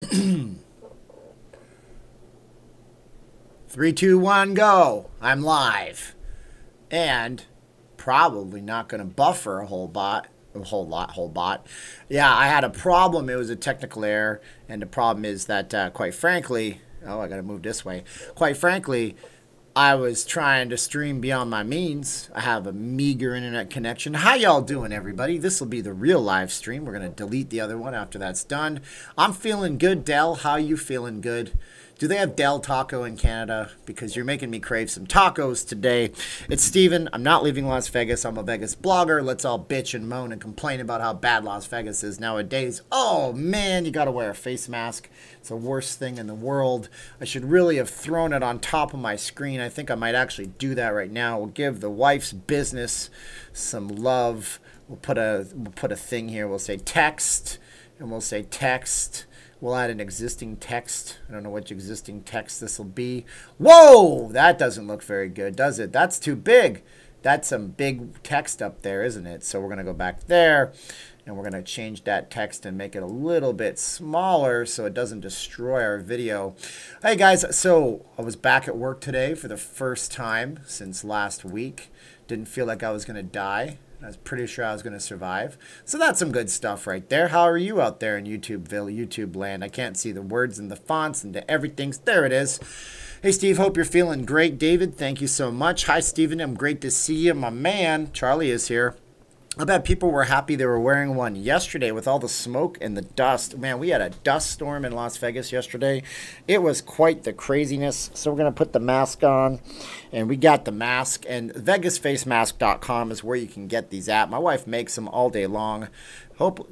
Three, two, one, go. I'm live. And probably not going to buffer a whole bot. Yeah, I had a problem. It was a technical error. And the problem is that, quite frankly, oh, I got to move this way. Quite frankly, I was trying to stream beyond my means. I have a meager internet connection. How y'all doing, everybody? This will be the real live stream. We're going to delete the other one after that's done. I'm feeling good, Del. How you feeling good? Do they have Del Taco in Canada? Because you're making me crave some tacos today. It's Steven. I'm not leaving Las Vegas. I'm a Vegas blogger. Let's all bitch and moan and complain about how bad Las Vegas is nowadays. Oh, man, you got to wear a face mask. It's the worst thing in the world. I should really have thrown it on top of my screen. I think I might actually do that right now. We'll give the wife's business some love. We'll put a thing here. We'll say text, and we'll say text. We'll add an existing text. I don't know which existing text this will be. Whoa! That doesn't look very good, does it? That's too big. That's some big text up there, isn't it? So we're going to go back there, and we're going to change that text and make it a little bit smaller so it doesn't destroy our video. Hey, guys. So I was back at work today for the first time since last week. Didn't feel like I was going to die. I was pretty sure I was going to survive. So that's some good stuff right there. How are you out there in YouTube land? I can't see the words and the fonts and the everything. There it is. Hey, Steve, hope you're feeling great. David, thank you so much. Hi, Steven. I'm great to see you. My man, Charlie, is here. I bet people were happy they were wearing one yesterday with all the smoke and the dust. Man, we had a dust storm in Las Vegas yesterday. It was quite the craziness. So we're going to put the mask on, and we got the mask. And VegasFaceMask.com is where you can get these at. My wife makes them all day long.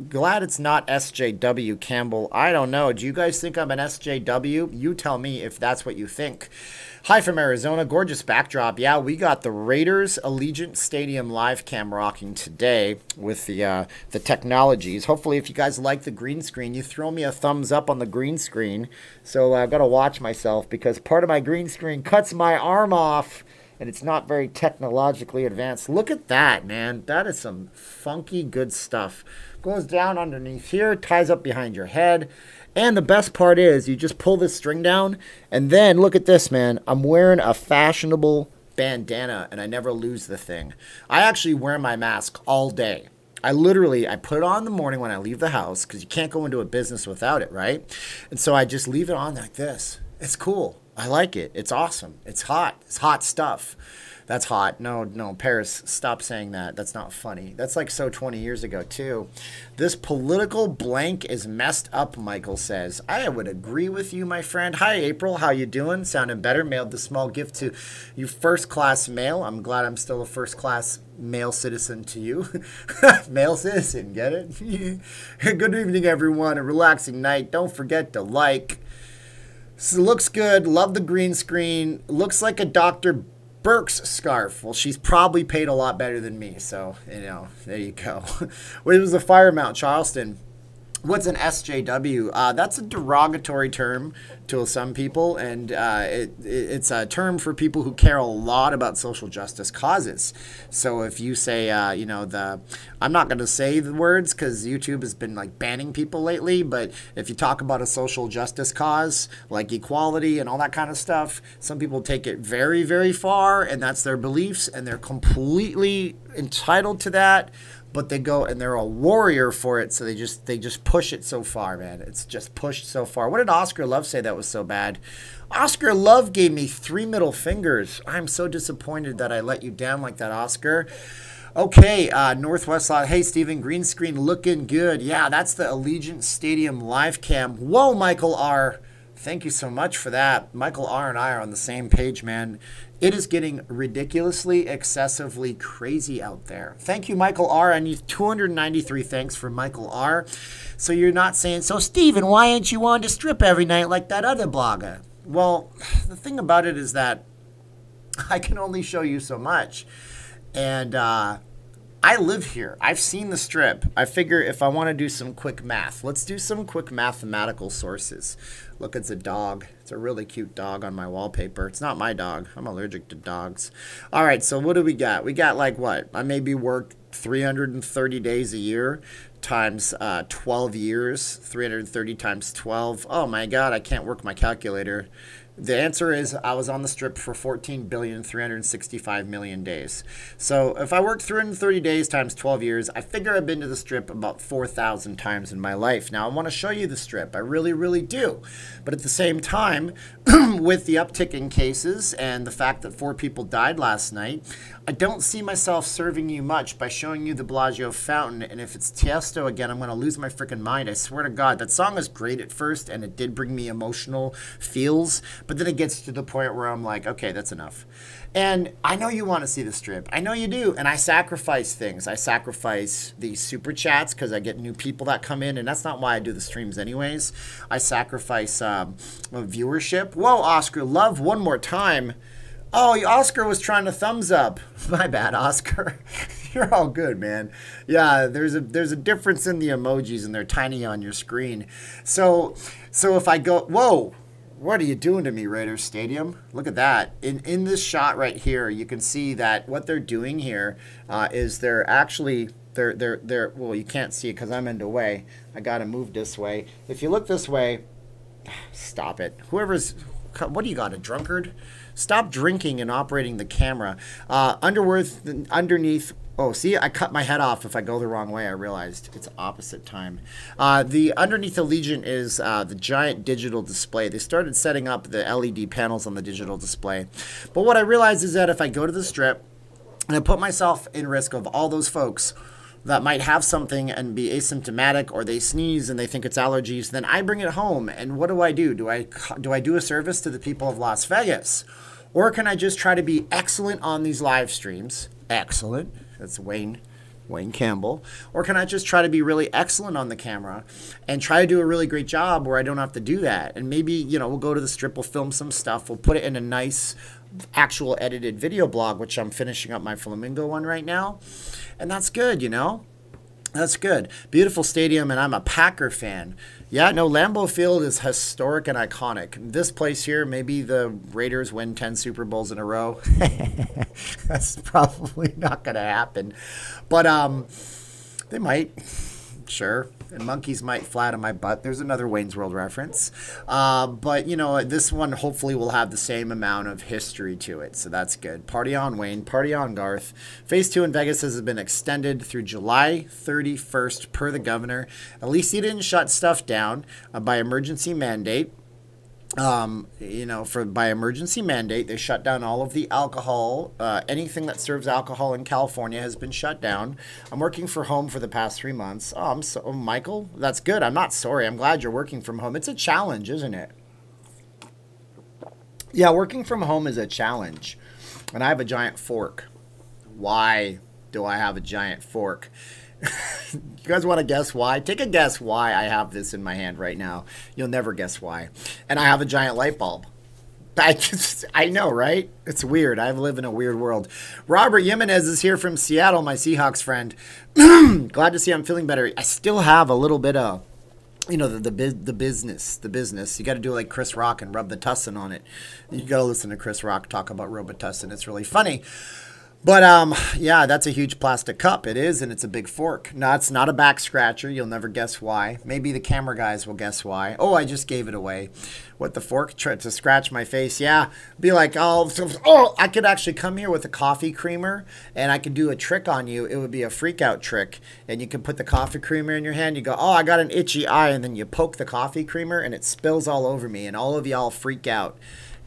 Glad it's not SJW Campbell. I don't know. Do you guys think I'm an SJW? You tell me if that's what you think. Hi from Arizona. Gorgeous backdrop. Yeah, we got the Raiders Allegiant Stadium live cam rocking today with the technologies. Hopefully, if you guys like the green screen, you throw me a thumbs up on the green screen. So I've got to watch myself because part of my green screen cuts my arm off. And it's not very technologically advanced. Look at that, man. That is some funky good stuff. Goes down underneath here, ties up behind your head. And the best part is you just pull this string down. And then look at this, man. I'm wearing a fashionable bandana and I never lose the thing. I actually wear my mask all day. I put it on in the morning when I leave the house because you can't go into a business without it, right? And so I just leave it on like this. It's cool. I like it. It's awesome. It's hot. It's hot stuff. That's hot. No, Paris, stop saying that. That's not funny. That's like so 20 years ago, too. This political blank is messed up, Michael says. I would agree with you, my friend. Hi, April. How you doing? Sounding better. Mailed the small gift to you first-class mail. I'm glad I'm still a first-class male citizen to you. Male citizen, get it? Good evening, everyone. A relaxing night. Don't forget to like. So looks good. Love the green screen. Looks like a Dr. Burke's scarf. Well, she's probably paid a lot better than me. So, there you go. What was the fire mount, Charleston? What's an SJW? That's a derogatory term to some people, and it's a term for people who care a lot about social justice causes. So if you say, I'm not going to say the words because YouTube has been like banning people lately, but if you talk about a social justice cause like equality and all that kind of stuff, some people take it very, very far, and that's their beliefs, and they're completely entitled to that. But they go and they're a warrior for it, so they just push it so far, man. It's just pushed so far. What did Oscar Love say that was so bad? Oscar Love gave me 3 middle fingers. I'm so disappointed that I let you down like that, Oscar. Okay, Northwest Lot. Hey, Steven, green screen looking good. Yeah, that's the Allegiant Stadium live cam. Whoa, Michael R. Thank you so much for that. Michael R. and I are on the same page, man. It is getting ridiculously, excessively crazy out there. Thank you, Michael R. I need 293 thanks for Michael R. So you're not saying, so Steven, why aren't you on to strip every night like that other blogger? Well, the thing about it is that I can only show you so much. And I live here. I've seen the strip. I figure if I want to do some quick math, let's do some quick mathematical sources. Look, it's a dog. It's a really cute dog on my wallpaper. It's not my dog. I'm allergic to dogs. All right, so what do we got? We got like what? I maybe work 330 days a year times 12 years, 330 times 12. Oh my God, I can't work my calculator. The answer is I was on the strip for 14,365,000,000 days. So if I worked 330 days times 12 years, I figure I've been to the strip about 4,000 times in my life. Now, I want to show you the strip. I really, really do. But at the same time, with the uptick in cases and the fact that 4 people died last night, I don't see myself serving you much by showing you the Bellagio fountain. And if it's Tiesto again, I'm going to lose my freaking mind. I swear to God, that song is great at first, and it did bring me emotional feels. But then it gets to the point where I'm like, okay, that's enough. And I know you want to see the strip. I know you do. And I sacrifice things. I sacrifice these super chats because I get new people that come in. And that's not why I do the streams anyways. I sacrifice viewership. Whoa, Oscar, love one more time. Oh, Oscar was trying to thumbs up. My bad, Oscar. You're all good, man. Yeah, there's a difference in the emojis, and they're tiny on your screen. So if I go, whoa, what are you doing to me, Raiders Stadium? Look at that. In this shot right here, you can see that what they're doing here is they're actually well, you can't see it because I'm in the way. I got to move this way. If you look this way, stop it. What do you got, a drunkard? Stop drinking and operating the camera. Underneath. Oh, see, I cut my head off if I go the wrong way. I realized it's opposite time. The underneath the Legion is the giant digital display. They started setting up the LED panels on the digital display. But what I realized is that if I go to the strip and I put myself in risk of all those folks that might have something and be asymptomatic, or they sneeze and they think it's allergies, then I bring it home. And what do? Do I do a service to the people of Las Vegas? Or can I just try to be excellent on these live streams? Excellent. That's Wayne Campbell. Or can I just try to be really excellent on the camera and try to do a really great job where I don't have to do that? And maybe, you know, we'll go to the strip, we'll film some stuff, we'll put it in a nice actual edited video blog, which I'm finishing up my Flamingo one right now. And that's good, you know? That's good. Beautiful stadium, and I'm a Packer fan. Yeah, no, Lambeau Field is historic and iconic. This place here, maybe the Raiders win 10 Super Bowls in a row. That's probably not going to happen. But they might. Sure. And monkeys might fly on my butt. There's another Wayne's World reference. But, you know, this one hopefully will have the same amount of history to it. So that's good. Party on, Wayne. Party on, Garth. Phase 2 in Vegas has been extended through July 31st per the governor. At least he didn't shut stuff down by emergency mandate. You know, by emergency mandate, they shut down all of the alcohol. Anything that serves alcohol in California has been shut down. I'm working from home for the past 3 months. Oh, Michael, that's good. I'm not sorry. I'm glad you're working from home. It's a challenge, isn't it? Yeah, working from home is a challenge. And I have a giant fork. Why do I have a giant fork? You guys want to guess why? Take a guess why I have this in my hand right now. You'll never guess why. And I have a giant light bulb. I know, right? It's weird. I live in a weird world. Robert Jimenez is here from Seattle, my Seahawks friend. Glad to see I'm feeling better. I still have a little bit of, you know, the business. You got to do like Chris Rock and rub the tussin on it. You got to listen to Chris Rock talk about Robitussin. It's really funny. But, yeah, that's a huge plastic cup. It is, and it's a big fork. No, it's not a back scratcher. You'll never guess why. Maybe the camera guys will guess why. Oh, I just gave it away. What, the fork tried to scratch my face? Yeah, be like, oh, I could actually come here with a coffee creamer, and I could do a trick on you. It would be a freak-out trick, and you could put the coffee creamer in your hand. You go, oh, I got an itchy eye, and then you poke the coffee creamer, and it spills all over me, and all of y'all freak out.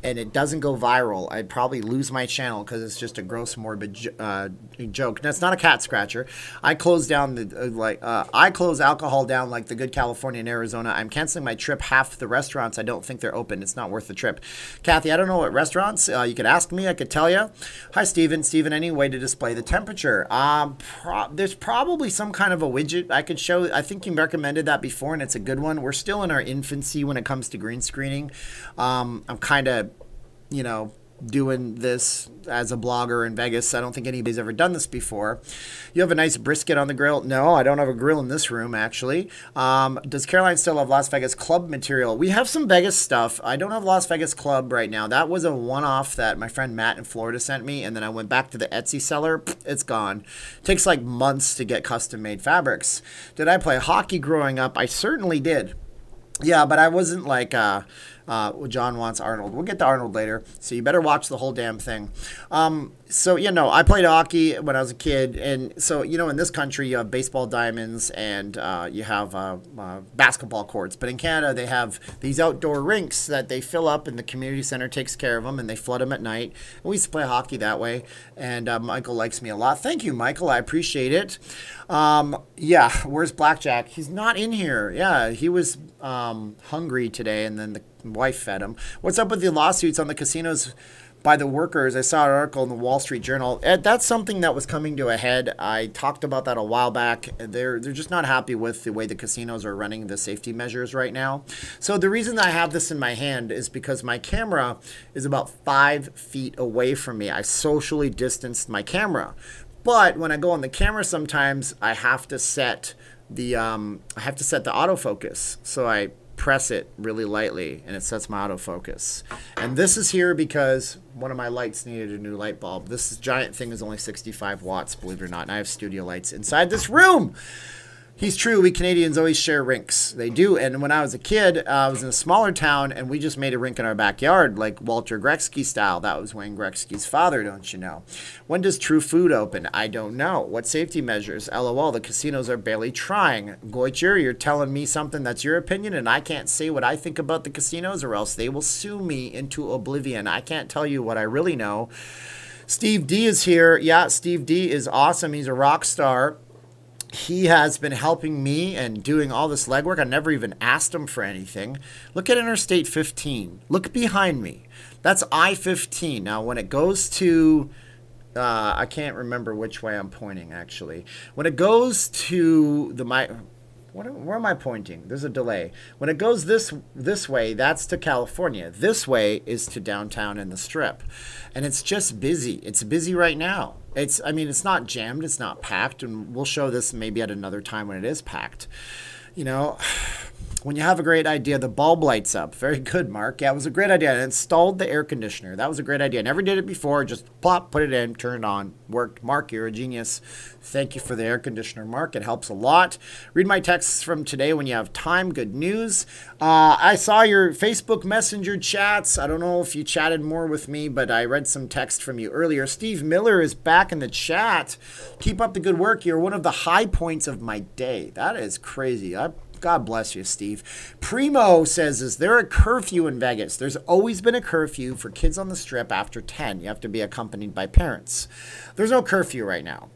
And it doesn't go viral, I'd probably lose my channel because it's just a gross, morbid joke. That's not a cat scratcher. I close down I close alcohol down like the good California and Arizona. I'm canceling my trip. Half the restaurants, I don't think they're open. It's not worth the trip. Kathy, I don't know what restaurants. You could ask me. I could tell you. Hi, Steven. Steven, any way to display the temperature? There's probably some kind of a widget I could show. I think you recommended that before, and it's a good one. We're still in our infancy when it comes to green screening. I'm kind of, you know, doing this as a blogger in Vegas. I don't think anybody's ever done this before. You have a nice brisket on the grill. No, I don't have a grill in this room, actually. Does Caroline still have Las Vegas Club material? We have some Vegas stuff. I don't have Las Vegas Club right now. That was a one-off that my friend Matt in Florida sent me, and then I went back to the Etsy seller. It's gone. It takes like months to get custom-made fabrics. Did I play hockey growing up? I certainly did. Yeah, but I wasn't like, John wants Arnold. We'll get to Arnold later, so you better watch the whole damn thing. So, you know, I played hockey when I was a kid, and so, you know, in this country, you have baseball diamonds and you have basketball courts. But in Canada, they have these outdoor rinks that they fill up, and the community center takes care of them, and they flood them at night. And we used to play hockey that way, and Michael likes me a lot. Thank you, Michael. I appreciate it. Yeah, where's Blackjack? He's not in here. Yeah, he was hungry today, and then the wife fed him. What's up with the lawsuits on the casinos by the workers? I saw an article in the Wall Street Journal. That's something that was coming to a head. I talked about that a while back. They're just not happy with the way the casinos are running the safety measures right now. So the reason I have this in my hand is because my camera is about 5 feet away from me. I socially distanced my camera. But when I go on the camera, sometimes I have to set the autofocus. So I press it really lightly, and it sets my autofocus. And this is here because one of my lights needed a new light bulb. This giant thing is only 65 watts, believe it or not, and I have studio lights inside this room. He's true. We Canadians always share rinks. They do. And when I was a kid, I was in a smaller town, and we just made a rink in our backyard, like Walter Gretzky style. That was Wayne Gretzky's father, don't you know? When does True Food open? I don't know. What safety measures? LOL, the casinos are barely trying. Goicher, you're telling me something that's your opinion, and I can't say what I think about the casinos, or else they will sue me into oblivion. I can't tell you what I really know. Steve D is here. Yeah, Steve D is awesome. He's a rock star. He has been helping me and doing all this legwork. I never even asked him for anything. Look at Interstate 15. Look behind me. That's I-15. Now, when it goes to, I can't remember which way I'm pointing, actually. When it goes to the, where am I pointing? There's a delay. When it goes this way, that's to California. This way is to downtown and the Strip. And it's just busy. It's busy right now. I mean, it's not jammed. It's not packed. And we'll show this maybe at another time when it is packed. You know, when you have a great idea, the bulb lights up. Very good, Mark. Yeah, it was a great idea. I installed the air conditioner. That was a great idea. Never did it before. Just plop, put it in, turn it on. Worked. Mark, you're a genius. Thank you for the air conditioner, Mark. It helps a lot. Read my texts from today when you have time. Good news. I saw your Facebook Messenger chats. I don't know if you chatted more with me, but I read some text from you earlier. Steve Miller is back in the chat. Keep up the good work. You're one of the high points of my day. That is crazy. God bless you, Steve. Primo says, is there a curfew in Vegas? There's always been a curfew for kids on the Strip after 10. You have to be accompanied by parents. There's no curfew right now.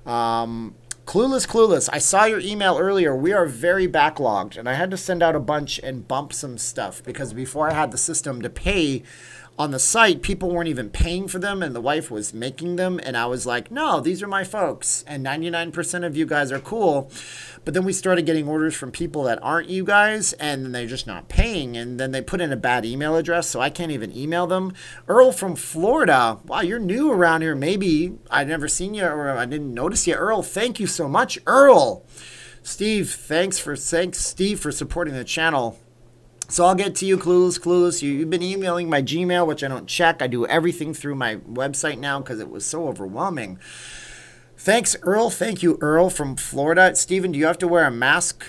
Clueless. I saw your email earlier. We are very backlogged, and I had to send out a bunch and bump some stuff because before I had the system to pay on the site, people weren't even paying for them, and the wife was making them, and I was like, no, these are my folks, and 99% of you guys are cool. But then we started getting orders from people that aren't you guys, and then they're just not paying, and then they put in a bad email address, so I can't even email them. Earl from Florida. Wow, you're new around here. Maybe I've never seen you, or I didn't notice you. Earl, thank you so much. Earl. Steve, thanks Steve for supporting the channel. So I'll get to you, Clueless. You've been emailing my Gmail, which I don't check. I do everything through my website now because it was so overwhelming. Thanks, Earl. Thank you, Earl from Florida. Steven, do you have to wear a mask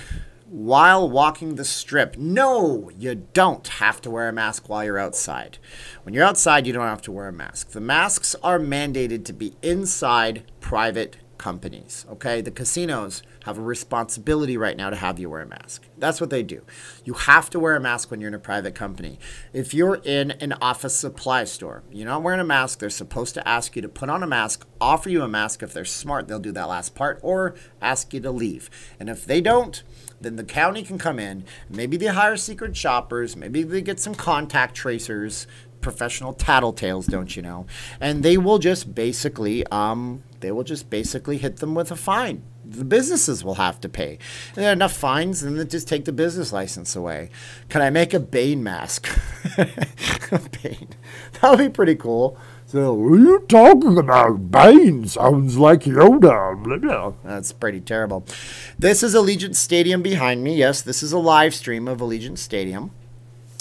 while walking the Strip? No, you don't have to wear a mask while you're outside. When you're outside, you don't have to wear a mask. The masks are mandated to be inside private companies, okay? The casinos have a responsibility right now to have you wear a mask. That's what they do. You have to wear a mask when you're in a private company. If you're in an office supply store, you're not wearing a mask, they're supposed to ask you to put on a mask, offer you a mask. If they're smart, they'll do that last part, or ask you to leave. And if they don't, then the county can come in. Maybe they hire secret shoppers. Maybe they get some contact tracers, professional tattletales, don't you know? And they will just basically hit them with a fine. The businesses will have to pay. And there are enough fines, and then just take the business license away. Can I make a Bane mask? Bane. That would be pretty cool. So, what are you talking about? Bane sounds like Yoda. Blah, blah. That's pretty terrible. This is Allegiant Stadium behind me. Yes, this is a live stream of Allegiant Stadium.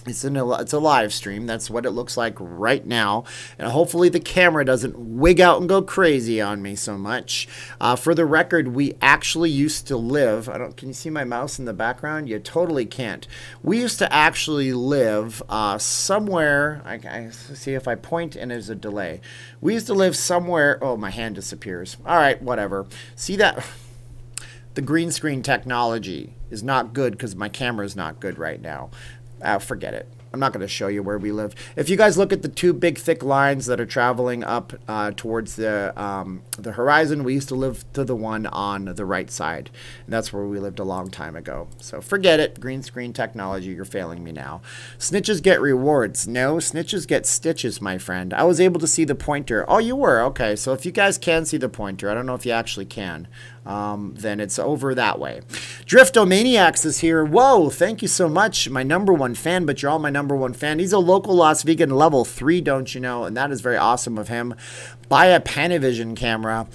It's a live stream. That's what it looks like right now. And hopefully the camera doesn't wig out and go crazy on me so much. For the record, we actually used to live. Can you see my mouse in the background? You totally can't. We used to actually live somewhere. I see if I point and there's a delay. We used to live somewhere. Oh, my hand disappears. All right, whatever. See that? The green screen technology is not good because my camera is not good right now. Forget it. I'm not going to show you where we live. If you guys look at the two big thick lines that are traveling up towards the horizon, we used to live to the one on the right side. And that's where we lived a long time ago. So forget it. Green screen technology, you're failing me now. Snitches get rewards. No, snitches get stitches, my friend. I was able to see the pointer. Oh, you were? Okay. So if you guys can see the pointer, I don't know if you actually can. Then it's over that way. Driftomaniacs is here. Whoa, thank you so much. My #1 fan, but you're all my #1 fan. He's a local Las Vegan level 3, don't you know? And that is very awesome of him. Buy a Panavision camera.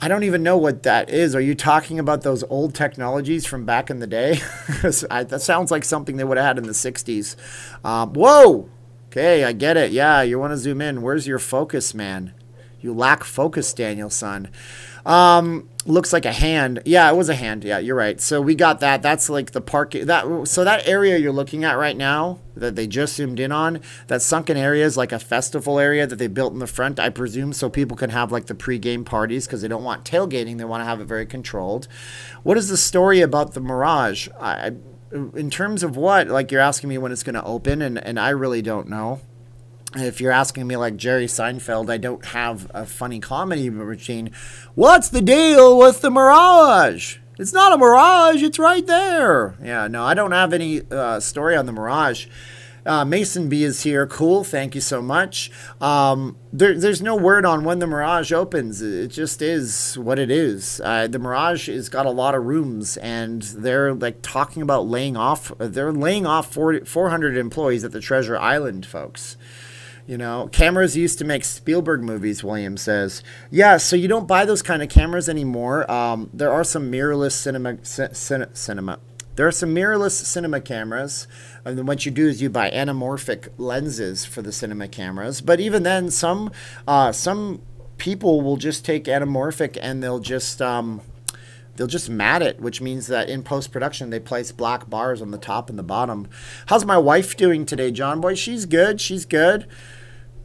I don't even know what that is. Are you talking about those old technologies from back in the day? That sounds like something they would have had in the 60s. Whoa. Okay, I get it. Yeah, you want to zoom in. Where's your focus, man? You lack focus, Daniel-son. Looks like a hand. Yeah, it was a hand. Yeah, you're right. So we got that. That's like the park. So that area you're looking at right now that they just zoomed in on, that sunken area is like a festival area that they built in the front, I presume, so people can have like the pre-game parties because they don't want tailgating. They want to have it very controlled. What is the story about the Mirage? In terms of what? Like you're asking me when it's going to open, and I really don't know. If you're asking me like Jerry Seinfeld, I don't have a funny comedy routine. What's the deal with the Mirage? It's not a Mirage. It's right there. Yeah, no, I don't have any story on the Mirage. Mason B is here. Cool. Thank you so much. There's no word on when the Mirage opens. It just is what it is. The Mirage has got a lot of rooms, and they're like talking about laying off. They're laying off 400 employees at the Treasure Island, folks. You know, cameras used to make Spielberg movies, William says. Yeah, so you don't buy those kind of cameras anymore. There are some mirrorless cinema. There are some mirrorless cinema cameras. And then what you do is you buy anamorphic lenses for the cinema cameras. But even then, some people will just take anamorphic and they'll just mat it, which means that in post-production they place black bars on the top and the bottom. How's my wife doing today, John Boy? She's good. She's good.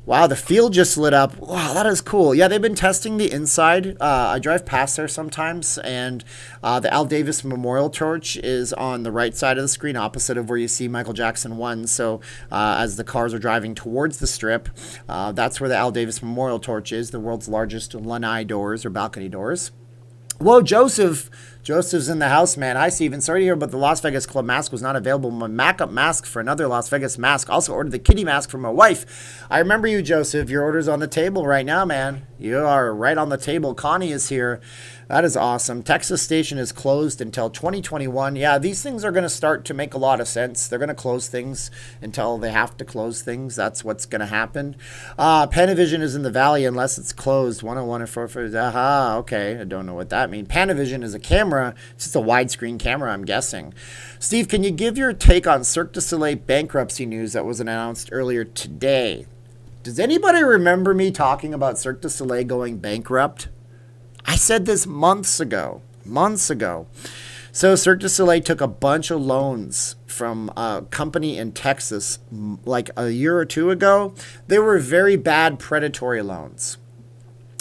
Wow, the field just lit up. Wow, that is cool. Yeah, they've been testing the inside. I drive past there sometimes, and the Al Davis Memorial Torch is on the right side of the screen, opposite of where you see Michael Jackson 1. So as the cars are driving towards the strip, that's where the Al Davis Memorial Torch is, the world's largest lanai doors or balcony doors. Whoa, Joseph. Joseph's in the house, man. Hi, Steven. Sorry to hear about the Las Vegas Club mask was not available. My backup mask for another Las Vegas mask. Also ordered the kitty mask for my wife. I remember you, Joseph. Your order's on the table right now, man. You are right on the table. Connie is here. That is awesome. Texas Station is closed until 2021. Yeah, these things are going to start to make a lot of sense. They're going to close things until they have to close things. That's what's going to happen. Panavision is in the valley unless it's closed. 101 and 4. Aha, okay. I don't know what that means. Panavision is a camera. It's just a widescreen camera, I'm guessing. Steve, can you give your take on Cirque du Soleil bankruptcy news that was announced earlier today? Does anybody remember me talking about Cirque du Soleil going bankrupt? I said this months ago. So Cirque du Soleil took a bunch of loans from a company in Texas like a year or two ago. They were very bad predatory loans.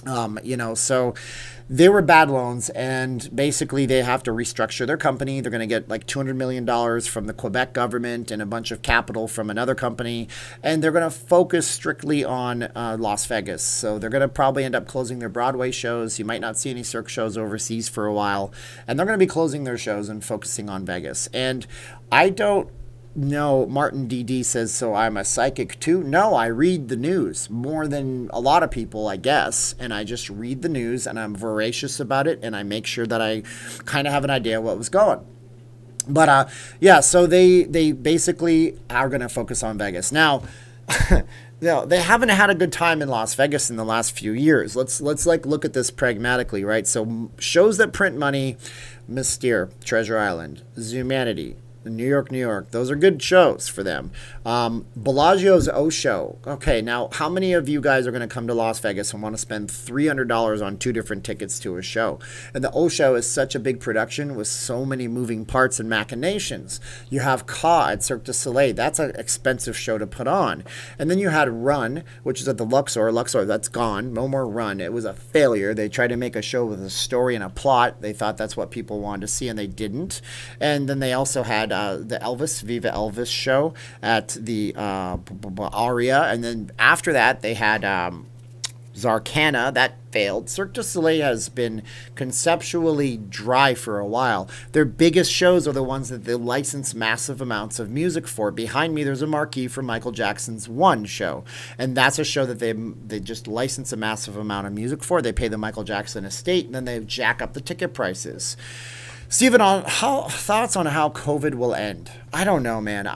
So they were bad loans, and basically they have to restructure their company. They're going to get like $200 million from the Quebec government and a bunch of capital from another company, and they're going to focus strictly on Las Vegas. So they're going to probably end up closing their Broadway shows. You might not see any Cirque shows overseas for a while, and they're going to be closing their shows and focusing on Vegas. And I don't No, Martin DD says, so I'm a psychic too. No, I read the news more than a lot of people, I guess. And I just read the news and I'm voracious about it. And I make sure that I kind of have an idea what was going. But yeah, so they basically are going to focus on Vegas now. They haven't had a good time in Las Vegas in the last few years. Let's like look at this pragmatically, right? So shows that print money, Mystere, Treasure Island, Zumanity, New York, those are good shows for them. Bellagio's O Show. Okay, now how many of you guys are going to come to Las Vegas and want to spend $300 on 2 different tickets to a show? And the O Show is such a big production with so many moving parts and machinations. You have Ka at Cirque du Soleil. That's an expensive show to put on. And then you had Run, which is at the Luxor. Luxor, that's gone. No more Run. It was a failure. They tried to make a show with a story and a plot. They thought that's what people wanted to see, and they didn't. And then they also had the Elvis, Viva Elvis show at the Aria. And then after that, they had Zarkana. That failed. Cirque du Soleil has been conceptually dry for a while. Their biggest shows are the ones that they license massive amounts of music for. Behind me, there's a marquee for Michael Jackson's One show. And that's a show that they just license a massive amount of music for. They pay the Michael Jackson estate, and then they jack up the ticket prices. Steven, thoughts on how COVID will end? I don't know, man.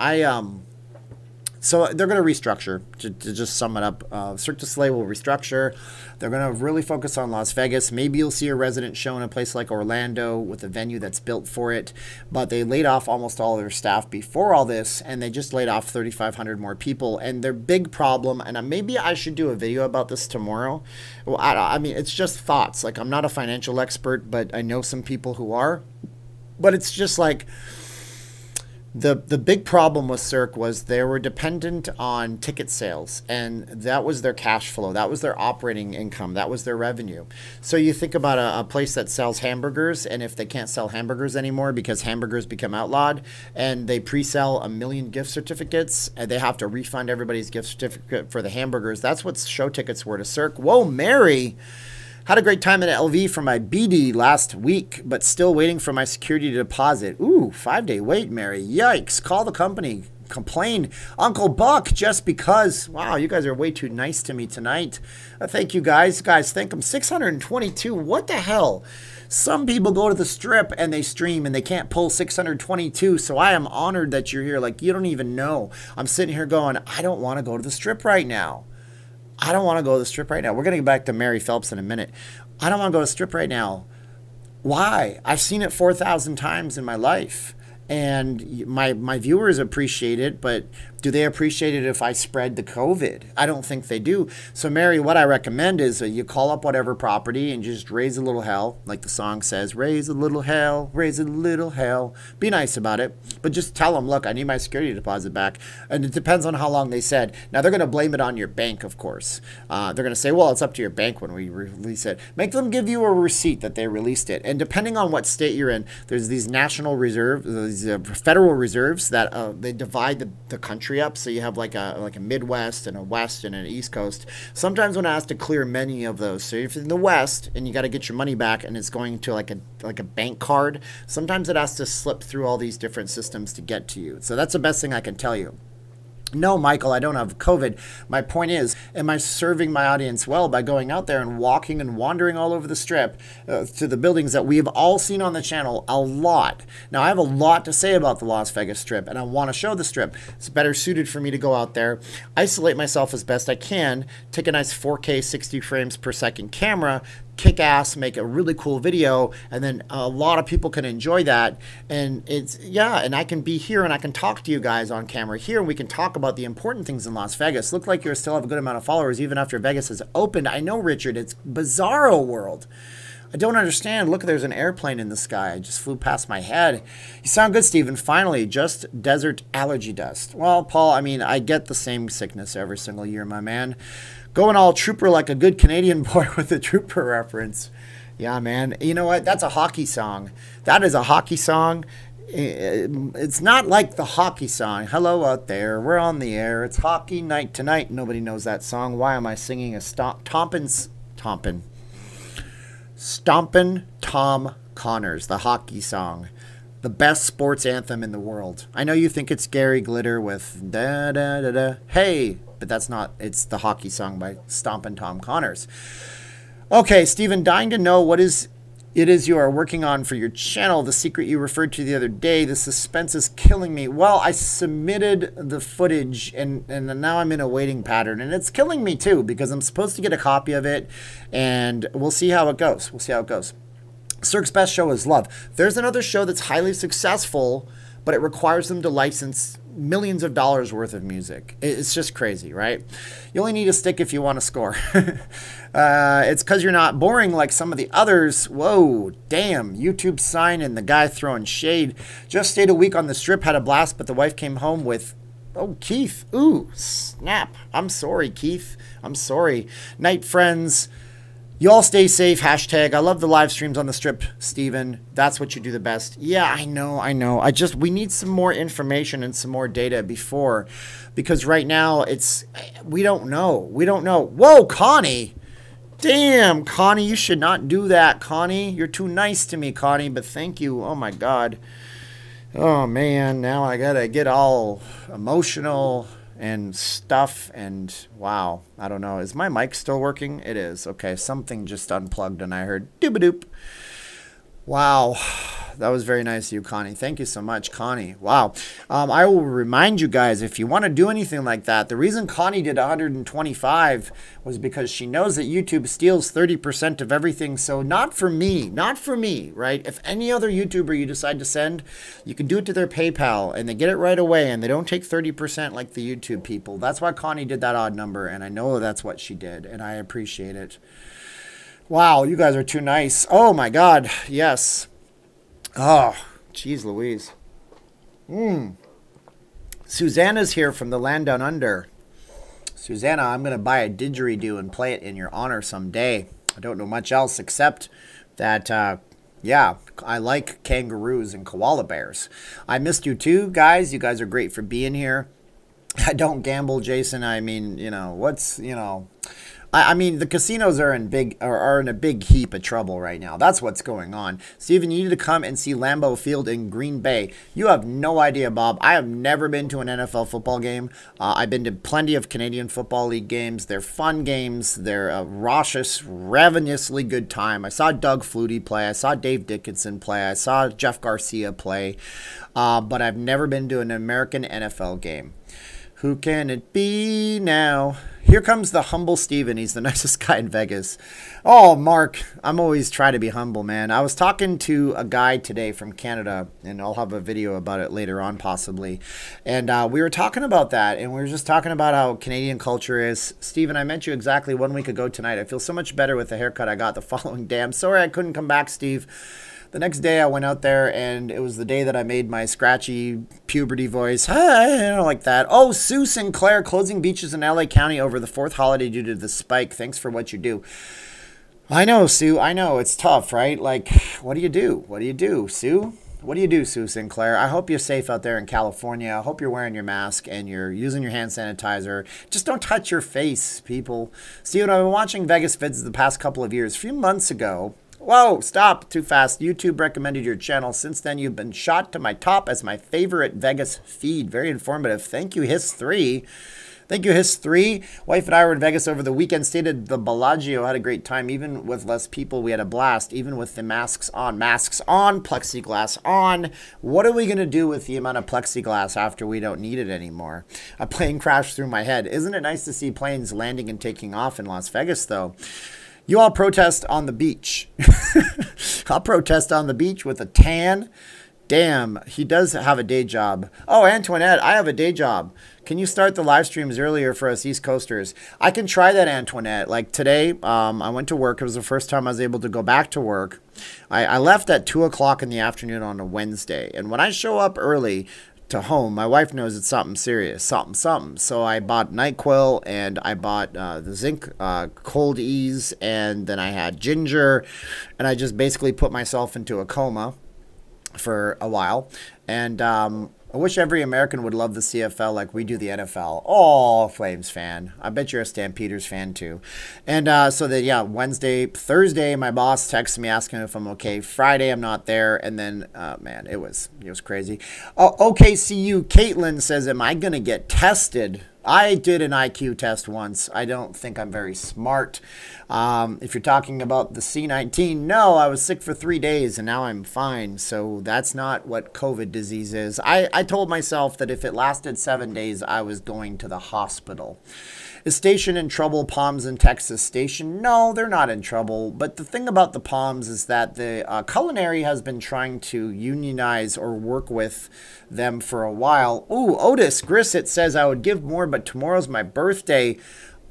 So they're going to restructure, to just sum it up. Cirque du Soleil will restructure. They're going to really focus on Las Vegas. Maybe you'll see a resident show in a place like Orlando with a venue that's built for it. But they laid off almost all of their staff before all this, and they just laid off 3,500 more people. And their big problem, and maybe I should do a video about this tomorrow. Well, I mean, it's just thoughts. Like, I'm not a financial expert, but I know some people who are. But it's just like the big problem with Cirque was they were dependent on ticket sales, and that was their cash flow. That was their operating income. That was their revenue. So you think about a place that sells hamburgers, and if they can't sell hamburgers anymore because hamburgers become outlawed, and they pre-sell 1 million gift certificates, and they have to refund everybody's gift certificate for the hamburgers. That's what show tickets were to Cirque. Whoa, Mary! Had a great time at LV for my BD last week, but still waiting for my security deposit. Ooh, 5-day wait, Mary. Yikes. Call the company. Complain. Uncle Buck, just because. Wow, you guys are way too nice to me tonight. Thank you, guys. Guys, thank them. 622. What the hell? Some people go to the strip and they stream and they can't pull 622, so I am honored that you're here. Like, you don't even know. I'm sitting here going, I don't want to go to the strip right now. I don't want to go to the strip right now. We're going to get back to Mary Phelps in a minute. I don't want to go to the strip right now. Why? I've seen it 4,000 times in my life. And my viewers appreciate it, but do they appreciate it if I spread the COVID? I don't think they do. So, Mary, what I recommend is you call up whatever property and just raise a little hell, like the song says, raise a little hell, raise a little hell. Be nice about it, but just tell them, look, I need my security deposit back. And it depends on how long they said. Now, they're going to blame it on your bank, of course. They're going to say, well, it's up to your bank when we release it. Make them give you a receipt that they released it. And depending on what state you're in, there's these national reserves, these federal reserves that they divide the country up, so you have like a Midwest and a West and an East Coast. Sometimes when I ask to clear many of those, so if you're in the West and you got to get your money back and it's going to like a bank card, sometimes it has to slip through all these different systems to get to you. So that's the best thing I can tell you. No, Michael, I don't have COVID. My point is, am I serving my audience well by going out there and walking and wandering all over the strip to the buildings that we have all seen on the channel a lot? Now, I have a lot to say about the Las Vegas Strip, and I want to show the Strip. It's better suited for me to go out there, isolate myself as best I can, take a nice 4K 60 frames per second camera, kick ass, make a really cool video, and then a lot of people can enjoy that. And it's, yeah, and I can be here and I can talk to you guys on camera here, and we can talk about the important things in Las Vegas. Look like you still have a good amount of followers even after Vegas has opened. I know, Richard, it's bizarro world. I don't understand. Look, there's an airplane in the sky. It just flew past my head. You sound good, Steven. Finally, just desert allergy dust. Well, Paul, I mean, I get the same sickness every single year, my man. Going all trooper like a good Canadian boy with a trooper reference. Yeah, man. You know what? That's a hockey song. That is a hockey song. It's not like the hockey song. Hello out there. We're on the air. It's hockey night tonight. Nobody knows that song. Why am I singing a Stompin' Tom Connors, the hockey song. The best sports anthem in the world. I know you think it's Gary Glitter with da da da da. Hey, but that's not. It's the hockey song by Stompin' Tom Connors. Okay, Steven, dying to know what is it is you are working on for your channel, the secret you referred to the other day. The suspense is killing me. Well, I submitted the footage, and now I'm in a waiting pattern, and it's killing me too, because I'm supposed to get a copy of it, and we'll see how it goes. We'll see how it goes. Cirque's best show is Love. There's another show that's highly successful, but it requires them to license millions of dollars worth of music. It's just crazy, right? You only need a stick if you want to score. It's because you're not boring like some of the others. Whoa, damn. YouTube sign and the guy throwing shade. Just stayed a week on the Strip, had a blast, but the wife came home with... Oh, Keith. Ooh, snap. I'm sorry, Keith. I'm sorry. Night, friends. You all stay safe. Hashtag. I love the live streams on the Strip, Steven. That's what you do the best. Yeah, I know. We need some more information and some more data before, because right now we don't know. Whoa, Connie. Damn, Connie, you should not do that, Connie. You're too nice to me, Connie, but thank you. Oh, my God. Oh, man, now I got to get all emotional and stuff, and wow, I don't know. Is my mic still working? It is. Okay, something just unplugged and I heard doop-a-doop. Wow, that was very nice of you, Connie. Thank you so much, Connie. Wow. I will remind you guys, if you want to do anything like that, the reason Connie did 125 was because she knows that YouTube steals 30% of everything. So not for me, right? If any other YouTuber you decide to send, you can do it to their PayPal and they get it right away and they don't take 30% like the YouTube people. That's why Connie did that odd number, and I know that's what she did, and I appreciate it. Wow, you guys are too nice. Oh, my God. Yes. Oh, geez Louise. Susanna's here from the land down under. Susanna, I'm going to buy a didgeridoo and play it in your honor someday. I don't know much else except that, yeah, I like kangaroos and koala bears. I missed you too, guys. You guys are great for being here. I don't gamble, Jason. I mean, I mean, the casinos are in a big heap of trouble right now. That's what's going on. Steven, you need to come and see Lambeau Field in Green Bay. You have no idea, Bob. I have never been to an NFL football game. I've been to plenty of Canadian Football League games. They're fun games. They're a raucous, ravenously good time. I saw Doug Flutie play. I saw Dave Dickinson play. I saw Jeff Garcia play. But I've never been to an American NFL game. Who can it be now? Here comes the humble Steven. He's the nicest guy in Vegas. Oh, Mark, I'm always trying to be humble, man. I was talking to a guy today from Canada, and I'll have a video about it later on possibly. And we were talking about that, and we were just talking about how Canadian culture is. Steven, I met you exactly 1 week ago tonight. I feel so much better with the haircut I got the following day. I'm sorry I couldn't come back, Steve. The next day I went out there, and it was the day that I made my scratchy puberty voice. Hi, like that. Oh, Sue Sinclair, closing beaches in LA County over the 4th holiday due to the spike. Thanks for what you do. I know, Sue. I know. It's tough, right? Like, what do you do? What do you do, Sue? What do you do, Sue Sinclair? I hope you're safe out there in California. I hope you're wearing your mask and you're using your hand sanitizer. Just don't touch your face, people. Steven, I've been watching Vegas vids the past couple of years. A few months ago... Whoa, stop, too fast. YouTube recommended your channel. Since then, you've been shot to my top as my favorite Vegas feed. Very informative. Thank you, His3. Thank you, His3. Wife and I were in Vegas over the weekend. Stayed at the Bellagio. Had a great time. Even with less people, we had a blast. Even with the masks on, plexiglass on. What are we going to do with the amount of plexiglass after we don't need it anymore? A plane crashed through my head. Isn't it nice to see planes landing and taking off in Las Vegas, though? You all protest on the beach. I'll protest on the beach with a tan. Damn, he does have a day job. Oh, Antoinette, I have a day job. Can you start the live streams earlier for us East Coasters? I can try that, Antoinette. Like today, I went to work. It was the first time I was able to go back to work. I left at 2 o'clock in the afternoon on a Wednesday. And when I show up early to home, my wife knows it's something serious, something. So I bought NyQuil, and I bought the zinc cold ease, and then I had ginger, and I just basically put myself into a coma for a while. And I wish every American would love the CFL like we do the NFL. Oh, Flames fan. I bet you're a Stampeders fan too. And so that, yeah, Thursday, my boss texted me asking if I'm okay. Friday, I'm not there. And then, man, it was crazy. Oh, OKCU, Caitlin says, am I going to get tested? I did an IQ test once. I don't think I'm very smart. If you're talking about the C19, no, I was sick for 3 days and now I'm fine. So that's not what COVID disease is. I told myself that if it lasted 7 days, I was going to the hospital. Is Station in trouble? Palms in Texas Station? No, they're not in trouble. But the thing about the Palms is that the culinary has been trying to unionize or work with them for a while. Ooh, Otis Grissett says, I would give more, but tomorrow's my birthday.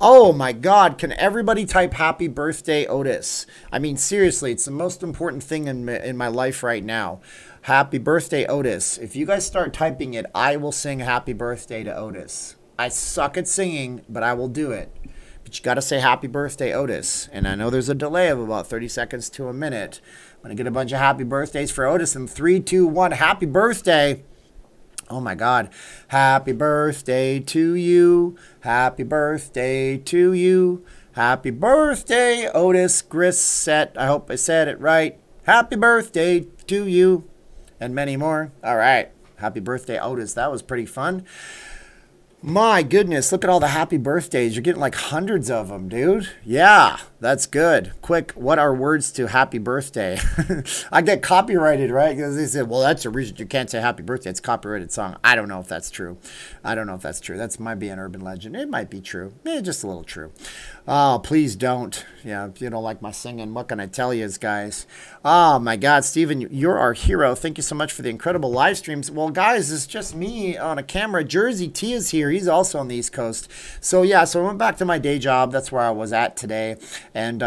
Oh my God, can everybody type happy birthday, Otis? I mean, seriously, it's the most important thing in my life right now. Happy birthday, Otis. If you guys start typing it, I will sing happy birthday to Otis. I suck at singing, but I will do it. But you got to say happy birthday, Otis. And I know there's a delay of about 30 seconds to a minute. I'm going to get a bunch of happy birthdays for Otis in 3, 2, 1. Happy birthday. Oh my God. Happy birthday to you. Happy birthday to you. Happy birthday, Otis Grissett. I hope I said it right. Happy birthday to you. And many more. All right. Happy birthday, Otis. That was pretty fun. My goodness, look at all the happy birthdays. You're getting like hundreds of them, dude. Yeah, that's good. Quick, what are words to happy birthday? I get copyrighted, right? Because they said, well, that's the reason you can't say happy birthday. It's a copyrighted song. I don't know if that's true. I don't know if that's true. That might be an urban legend. It might be true. Just a little true. Oh, please don't. Yeah, if you don't like my singing, what can I tell you, guys? Oh, my God, Steven, you're our hero. Thank you so much for the incredible live streams. Well, guys, it's just me on a camera. Jersey T is here. He's also on the East Coast. So, yeah, so I went back to my day job. That's where I was at today. And,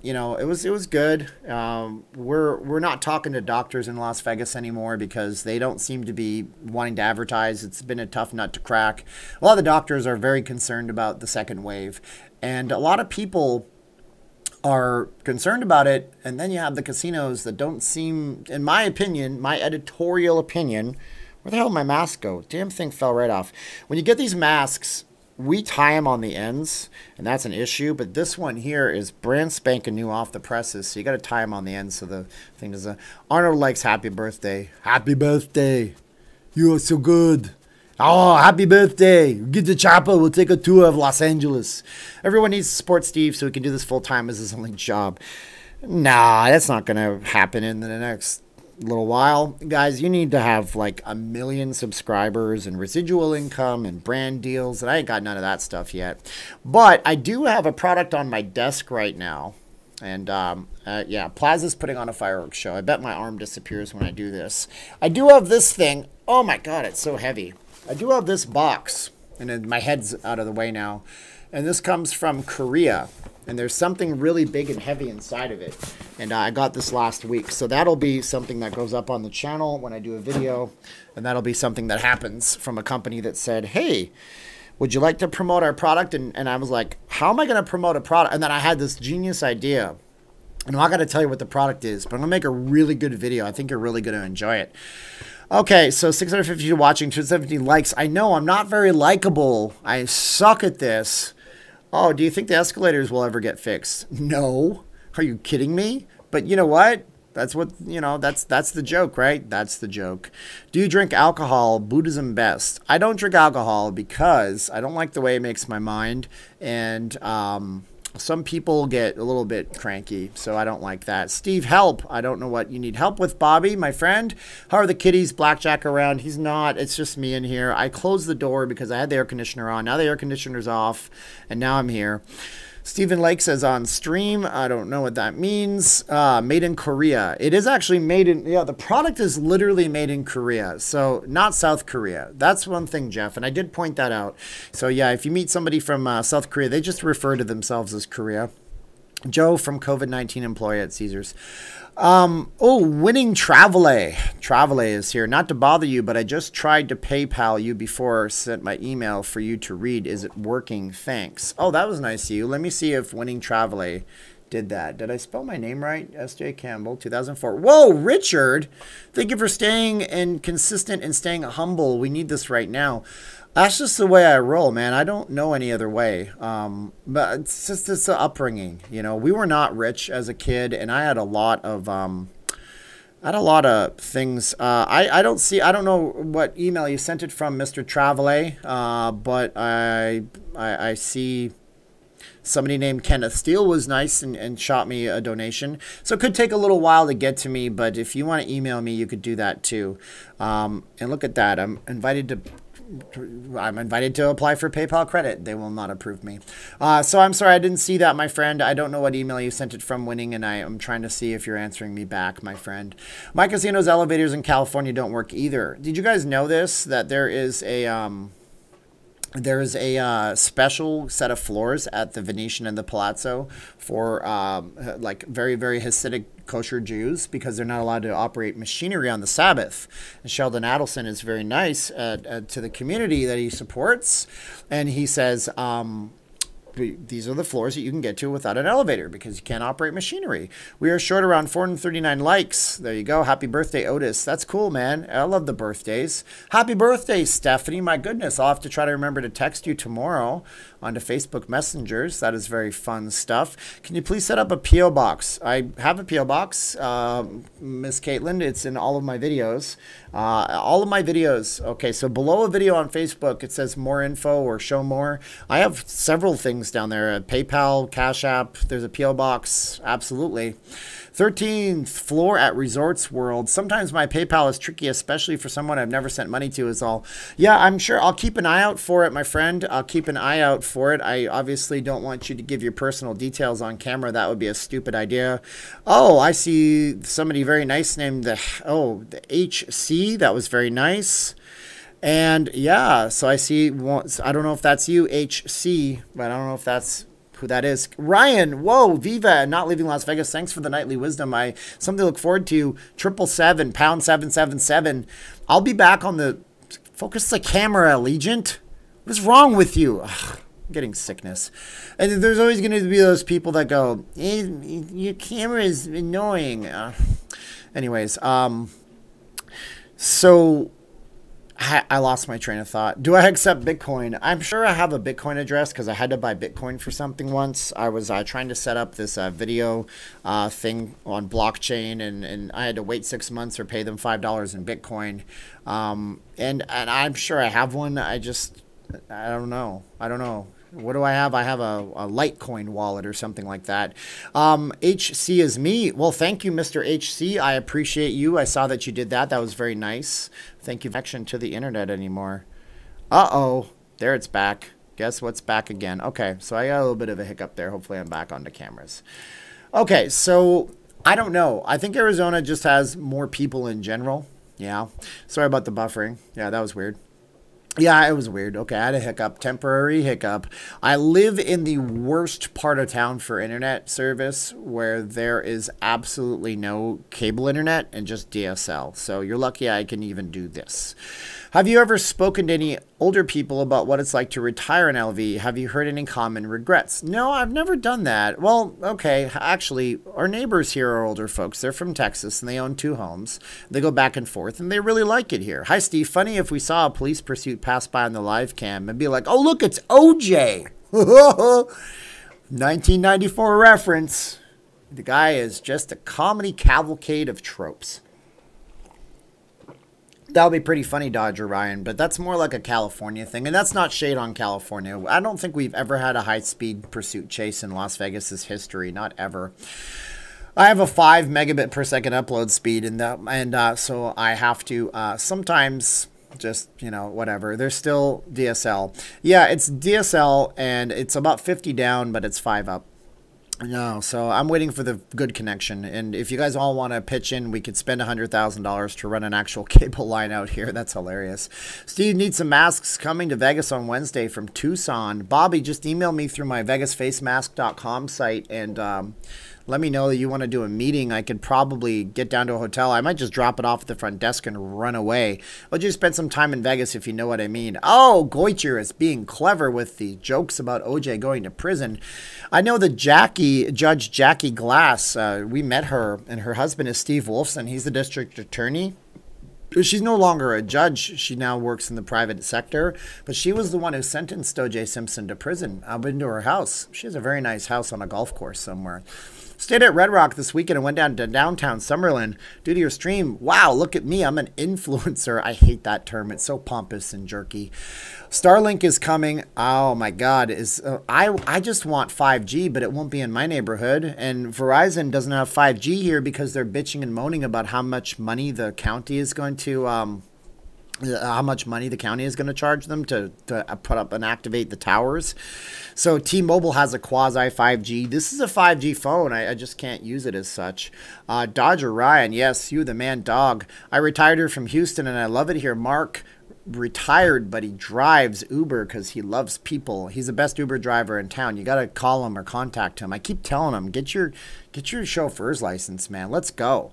you know, it was good. We're not talking to doctors in Las Vegas anymore because they don't seem to be wanting to advertise. It's been a tough nut to crack. A lot of the doctors are very concerned about the second wave. And a lot of people are concerned about it, and then you have the casinos that don't seem, in my opinion, my editorial opinion, where the hell did my mask go? Damn thing fell right off. When you get these masks, we tie them on the ends, and that's an issue, but this one here is brand spanking new off the presses, so you got to tie them on the ends so the thing doesn't. Arnold likes happy birthday. Happy birthday. You are so good. Oh, happy birthday. Get the chopper. We'll take a tour of Los Angeles. Everyone needs to support Steve so he can do this full time as his only job. Nah, that's not going to happen in the next little while. Guys, you need to have like 1 million subscribers and residual income and brand deals. And I ain't got none of that stuff yet. But I do have a product on my desk right now. And, yeah, Plaza's putting on a fireworks show. I bet my arm disappears when I do this. I do have this thing. Oh, my God, it's so heavy. I do have this box, and then my head's out of the way now, and this comes from Korea, and there's something really big and heavy inside of it, and I got this last week, so that'll be something that goes up on the channel when I do a video, and that'll be something that happens from a company that said, hey, would you like to promote our product? And I was like, how am I going to promote a product? And then I had this genius idea, and I'm not going to tell you what the product is, but I'm going to make a really good video. I think you're really going to enjoy it. Okay, so 650 watching, 270 likes. I know I'm not very likable. I suck at this. Oh, do you think the escalators will ever get fixed? No. Are you kidding me? But you know what? That's what, you know, that's the joke, right? That's the joke. Do you drink alcohol? Buddhism best. I don't drink alcohol because I don't like the way it makes my mind. And, some people get a little bit cranky, so I don't like that. Steve, help. I don't know what you need help with, Bobby, my friend. How are the kitties? Blackjack around? He's not. It's just me in here. I closed the door because I had the air conditioner on. Now the air conditioner's off, and now I'm here. Stephen Lake says on stream. I don't know what that means. Made in Korea. It is actually made in, yeah, the product is literally made in Korea. So not South Korea. That's one thing, Jeff. And I did point that out. So yeah, if you meet somebody from South Korea, they just refer to themselves as Korea. Joe from COVID-19 employee at Caesars. Oh, winning Travele. Travele is here. Not to bother you, but I just tried to PayPal you before I sent my email for you to read. Is it working? Thanks. Oh, that was nice of you. Let me see if winning Travele did that. Did I spell my name right? S.J. Campbell, 2004. Whoa, Richard. Thank you for staying and consistent and staying humble. We need this right now. That's just the way I roll, man. I don't know any other way. But it's just it's an upbringing. You know, we were not rich as a kid, and I had a lot of I had a lot of things. I don't see. I don't know what email you sent it from, Mr. Travelay. But I see somebody named Kenneth Steele was nice and shot me a donation. So it could take a little while to get to me, but if you want to email me, you could do that too. And look at that. I'm invited to apply for PayPal credit. They will not approve me. So I'm sorry I didn't see that, my friend. I don't know what email you sent it from, Winning, and I am trying to see if you're answering me back, my friend. My casino's elevators in California don't work either. Did you guys know this? That there is a special set of floors at the Venetian and the Palazzo for like very, very Hasidic kosher Jews, because they're not allowed to operate machinery on the Sabbath. And Sheldon Adelson is very nice to the community that he supports. And he says, these are the floors that you can get to without an elevator because you can't operate machinery. We are short around 439 likes. There you go. Happy birthday, Otis. That's cool, man. I love the birthdays. Happy birthday, Stephanie. My goodness. I'll have to try to remember to text you tomorrow onto Facebook Messengers. That is very fun stuff. Can you please set up a P.O. box? I have a P.O. box, Miss Caitlin. It's in all of my videos. Okay, so below a video on Facebook, it says more info or show more. I have several things down there. PayPal, Cash App. There's a P.O. box. Absolutely. 13th floor at Resorts World. Sometimes my PayPal is tricky, especially for someone I've never sent money to, is all. Yeah, I'm sure. I'll keep an eye out for it, my friend. I'll keep an eye out for it. I obviously don't want you to give your personal details on camera. That would be a stupid idea. Oh, I see somebody very nice named the HC. That was very nice. And yeah, so I see, I don't know if that's you, HC, but I don't know if that's who that is. Ryan, whoa, Viva, not leaving Las Vegas. Thanks for the nightly wisdom. Something to look forward to. 777, pound 777. I'll be back on the, focus the camera, Allegiant. What is wrong with you? Ugh, I'm getting sickness. And there's always going to be those people that go, your camera is annoying. Anyways, so I lost my train of thought. Do I accept Bitcoin? I'm sure I have a Bitcoin address because I had to buy Bitcoin for something once. I was trying to set up this video thing on blockchain, and I had to wait 6 months or pay them $5 in Bitcoin. And I'm sure I have one. I don't know. What do I have? I have a Litecoin wallet or something like that. HC is me. Well, thank you, Mr. HC. I appreciate you. I saw that you did that. That was very nice. Thank you. Connection to the internet anymore. Uh-oh. There it's back. Guess what's back again? Okay, so I got a little bit of a hiccup there. Hopefully I'm back onto cameras. Okay, so I don't know. I think Arizona just has more people in general. Yeah. Sorry about the buffering. Yeah, that was weird. Yeah, it was weird. Okay, I had a hiccup, temporary hiccup. I live in the worst part of town for internet service where there is absolutely no cable internet and just DSL. So you're lucky I can even do this. Have you ever spoken to any older people about what it's like to retire in LV? Have you heard any common regrets? No, I've never done that. Well, okay, actually, our neighbors here are older folks. They're from Texas, and they own 2 homes. They go back and forth, and they really like it here. Hi, Steve. Funny if we saw a police pursuit pass by on the live cam and be like, oh, look, it's OJ. 1994 reference. The guy is just a comedy cavalcade of tropes. That would be pretty funny, Dodger Ryan, but that's more like a California thing, and that's not shade on California. I don't think we've ever had a high-speed pursuit chase in Las Vegas's history, not ever. I have a 5 megabit per second upload speed, and so I have to sometimes just, you know, whatever. There's still DSL. Yeah, it's DSL, and it's about 50 down, but it's 5 up. No, so I'm waiting for the good connection. And if you guys all want to pitch in, we could spend $100,000 to run an actual cable line out here. That's hilarious. Steve needs some masks coming to Vegas on Wednesday from Tucson. Bobby, just email me through my vegasfacemask.com site and let me know that you want to do a meeting. I could probably get down to a hotel. I might just drop it off at the front desk and run away. I'll just spend some time in Vegas if you know what I mean. Oh, Goitcher is being clever with the jokes about OJ going to prison. I know that Judge Jackie Glass, we met her, and her husband is Steve Wolfson. He's the district attorney. She's no longer a judge. She now works in the private sector, but she was the one who sentenced O.J. Simpson to prison. I've been to her house. She has a very nice house on a golf course somewhere. Stayed at Red Rock this weekend and went down to downtown Summerlin due to your stream. Wow, look at me. I'm an influencer. I hate that term. It's so pompous and jerky. Starlink is coming. Oh my God. I just want 5G, but it won't be in my neighborhood. And Verizon doesn't have 5G here because they're bitching and moaning about how much money the county is going to charge them to put up and activate the towers. So T-Mobile has a quasi 5G. This is a 5G phone. I just can't use it as such. Dodger Ryan, yes, you the man dog. I retired here from Houston and I love it here. Mark retired, but he drives Uber because he loves people. He's the best Uber driver in town. You got to call him or contact him. I keep telling him, get your chauffeur's license, man. Let's go.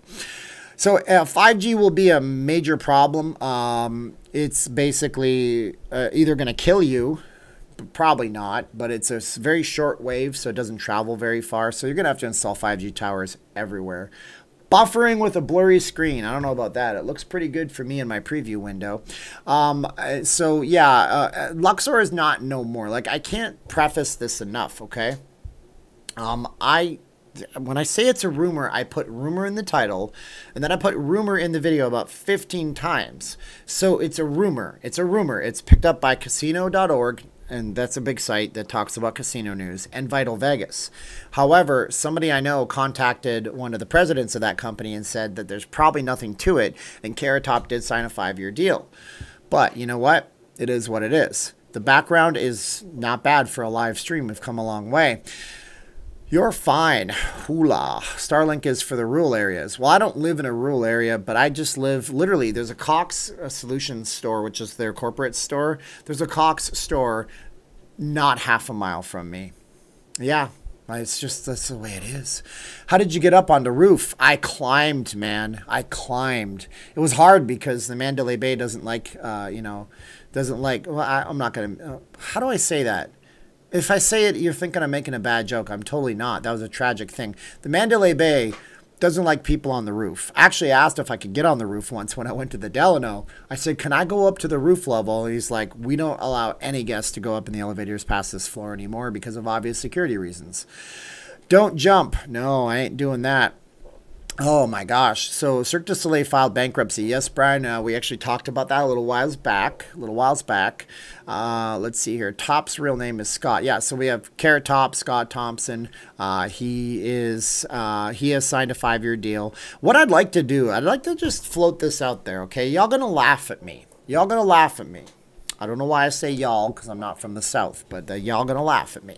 So 5G will be a major problem. It's basically either going to kill you, probably not, but it's a very short wave, so it doesn't travel very far. So you're going to have to install 5G towers everywhere. Buffering with a blurry screen. I don't know about that. It looks pretty good for me in my preview window. So yeah, Luxor is not no more. Like, I can't preface this enough, okay? When I say it's a rumor, I put rumor in the title, and then I put rumor in the video about 15 times. So it's a rumor. It's a rumor. It's picked up by casino.org, and that's a big site that talks about casino news, and Vital Vegas. However, somebody I know contacted one of the presidents of that company and said that there's probably nothing to it, and Carrot Top did sign a 5-year deal. But you know what? It is what it is. The background is not bad for a live stream. We've come a long way. You're fine. Hula. Starlink is for the rural areas. Well, I don't live in a rural area, but I just live, literally, there's a Cox Solutions store, which is their corporate store. There's a Cox store not half a mile from me. Yeah, it's just, that's the way it is. How did you get up on the roof? I climbed, man. I climbed. It was hard because the Mandalay Bay doesn't like, well, I'm not going to, how do I say that? If I say it, you're thinking I'm making a bad joke. I'm totally not. That was a tragic thing. The Mandalay Bay doesn't like people on the roof. Actually, I asked if I could get on the roof once when I went to the Delano. I said, can I go up to the roof level? And he's like, we don't allow any guests to go up in the elevators past this floor anymore because of obvious security reasons. Don't jump. No, I ain't doing that. Oh my gosh. So Cirque du Soleil filed bankruptcy. Yes, Brian, we actually talked about that a little whiles back. Let's see here. Top's real name is Scott. Yeah, so we have Carrot Top, Scott Thompson. He has signed a 5-year deal. What I'd like to do, I'd like to just float this out there, okay? Y'all gonna laugh at me. Y'all gonna laugh at me. I don't know why I say y'all because I'm not from the South, but y'all gonna laugh at me.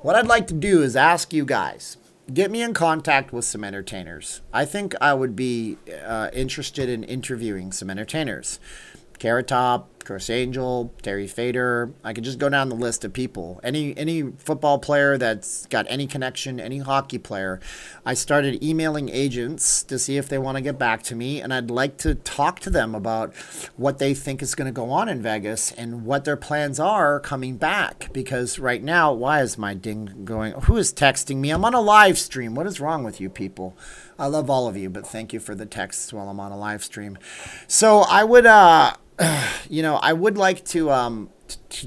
What I'd like to do is ask you guys, get me in contact with some entertainers. I think I would be interested in interviewing some entertainers. Carrot Top, Chris Angel, Terry Fader. I could just go down the list of people. Any football player that's got any connection, any hockey player. I started emailing agents to see if they want to get back to me, and I'd like to talk to them about what they think is going to go on in Vegas and what their plans are coming back. Because right now, why is my ding going? Who is texting me? I'm on a live stream. What is wrong with you people? I love all of you, but thank you for the texts while I'm on a live stream. So I would, I would like to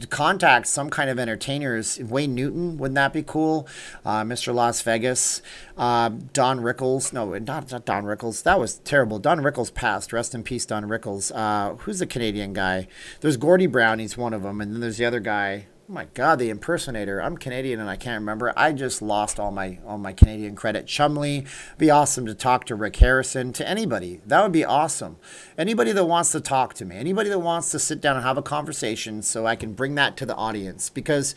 contact some kind of entertainers. Wayne Newton, wouldn't that be cool? Mr. Las Vegas, Don Rickles. No, not Don Rickles. That was terrible. Don Rickles passed. Rest in peace, Don Rickles. Who's the Canadian guy? There's Gordie Brown. He's one of them. And then there's the other guy. Oh my God, the impersonator. I'm Canadian and I can't remember. I just lost all my Canadian credit. Chumley. Be awesome to talk to Rick Harrison. To anybody. That would be awesome. Anybody that wants to talk to me. Anybody that wants to sit down and have a conversation so I can bring that to the audience. Because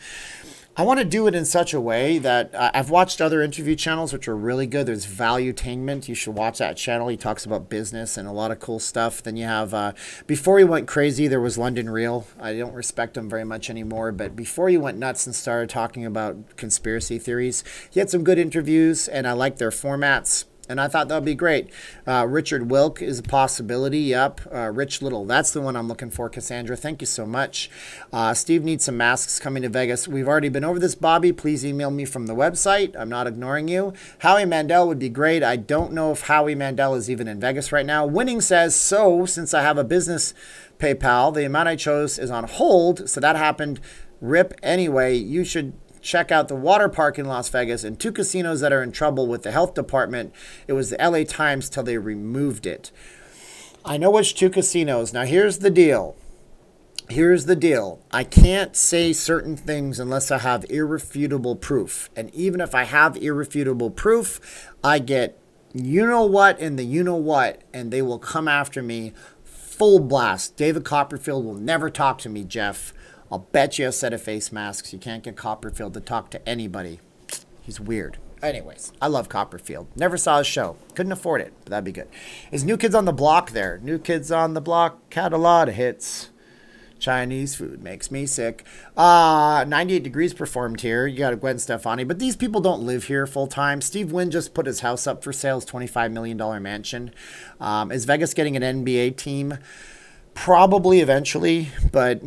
I want to do it in such a way that I've watched other interview channels which are really good. There's Valuetainment. You should watch that channel. He talks about business and a lot of cool stuff. Then you have, before he went crazy, there was London Real. I don't respect him very much anymore, but before he went nuts and started talking about conspiracy theories, he had some good interviews, and I like their formats. And I thought that would be great. Richard Wilk is a possibility. Yep. Rich Little. That's the one I'm looking for, Cassandra. Thank you so much. Steve needs some masks coming to Vegas. We've already been over this, Bobby. Please email me from the website. I'm not ignoring you. Howie Mandel would be great. I don't know if Howie Mandel is even in Vegas right now. Winning says, so since I have a business PayPal, the amount I chose is on hold. So that happened. RIP. Anyway, you should check out the water park in Las Vegas and 2 casinos that are in trouble with the health department. It was the LA Times till they removed it. I know which 2 casinos. Now, here's the deal. Here's the deal. I can't say certain things unless I have irrefutable proof. And even if I have irrefutable proof, I get you-know-what and the you-know-what, and they will come after me full blast. David Copperfield will never talk to me, Jeff. I'll bet you a set of face masks. You can't get Copperfield to talk to anybody. He's weird. Anyways, I love Copperfield. Never saw his show. Couldn't afford it, but that'd be good. Is New Kids on the Block there? New Kids on the Block had a lot of hits. Chinese food makes me sick. 98 Degrees performed here. You got Gwen Stefani. But these people don't live here full time. Steve Wynn just put his house up for sale. $25 million mansion. Is Vegas getting an NBA team? Probably eventually, but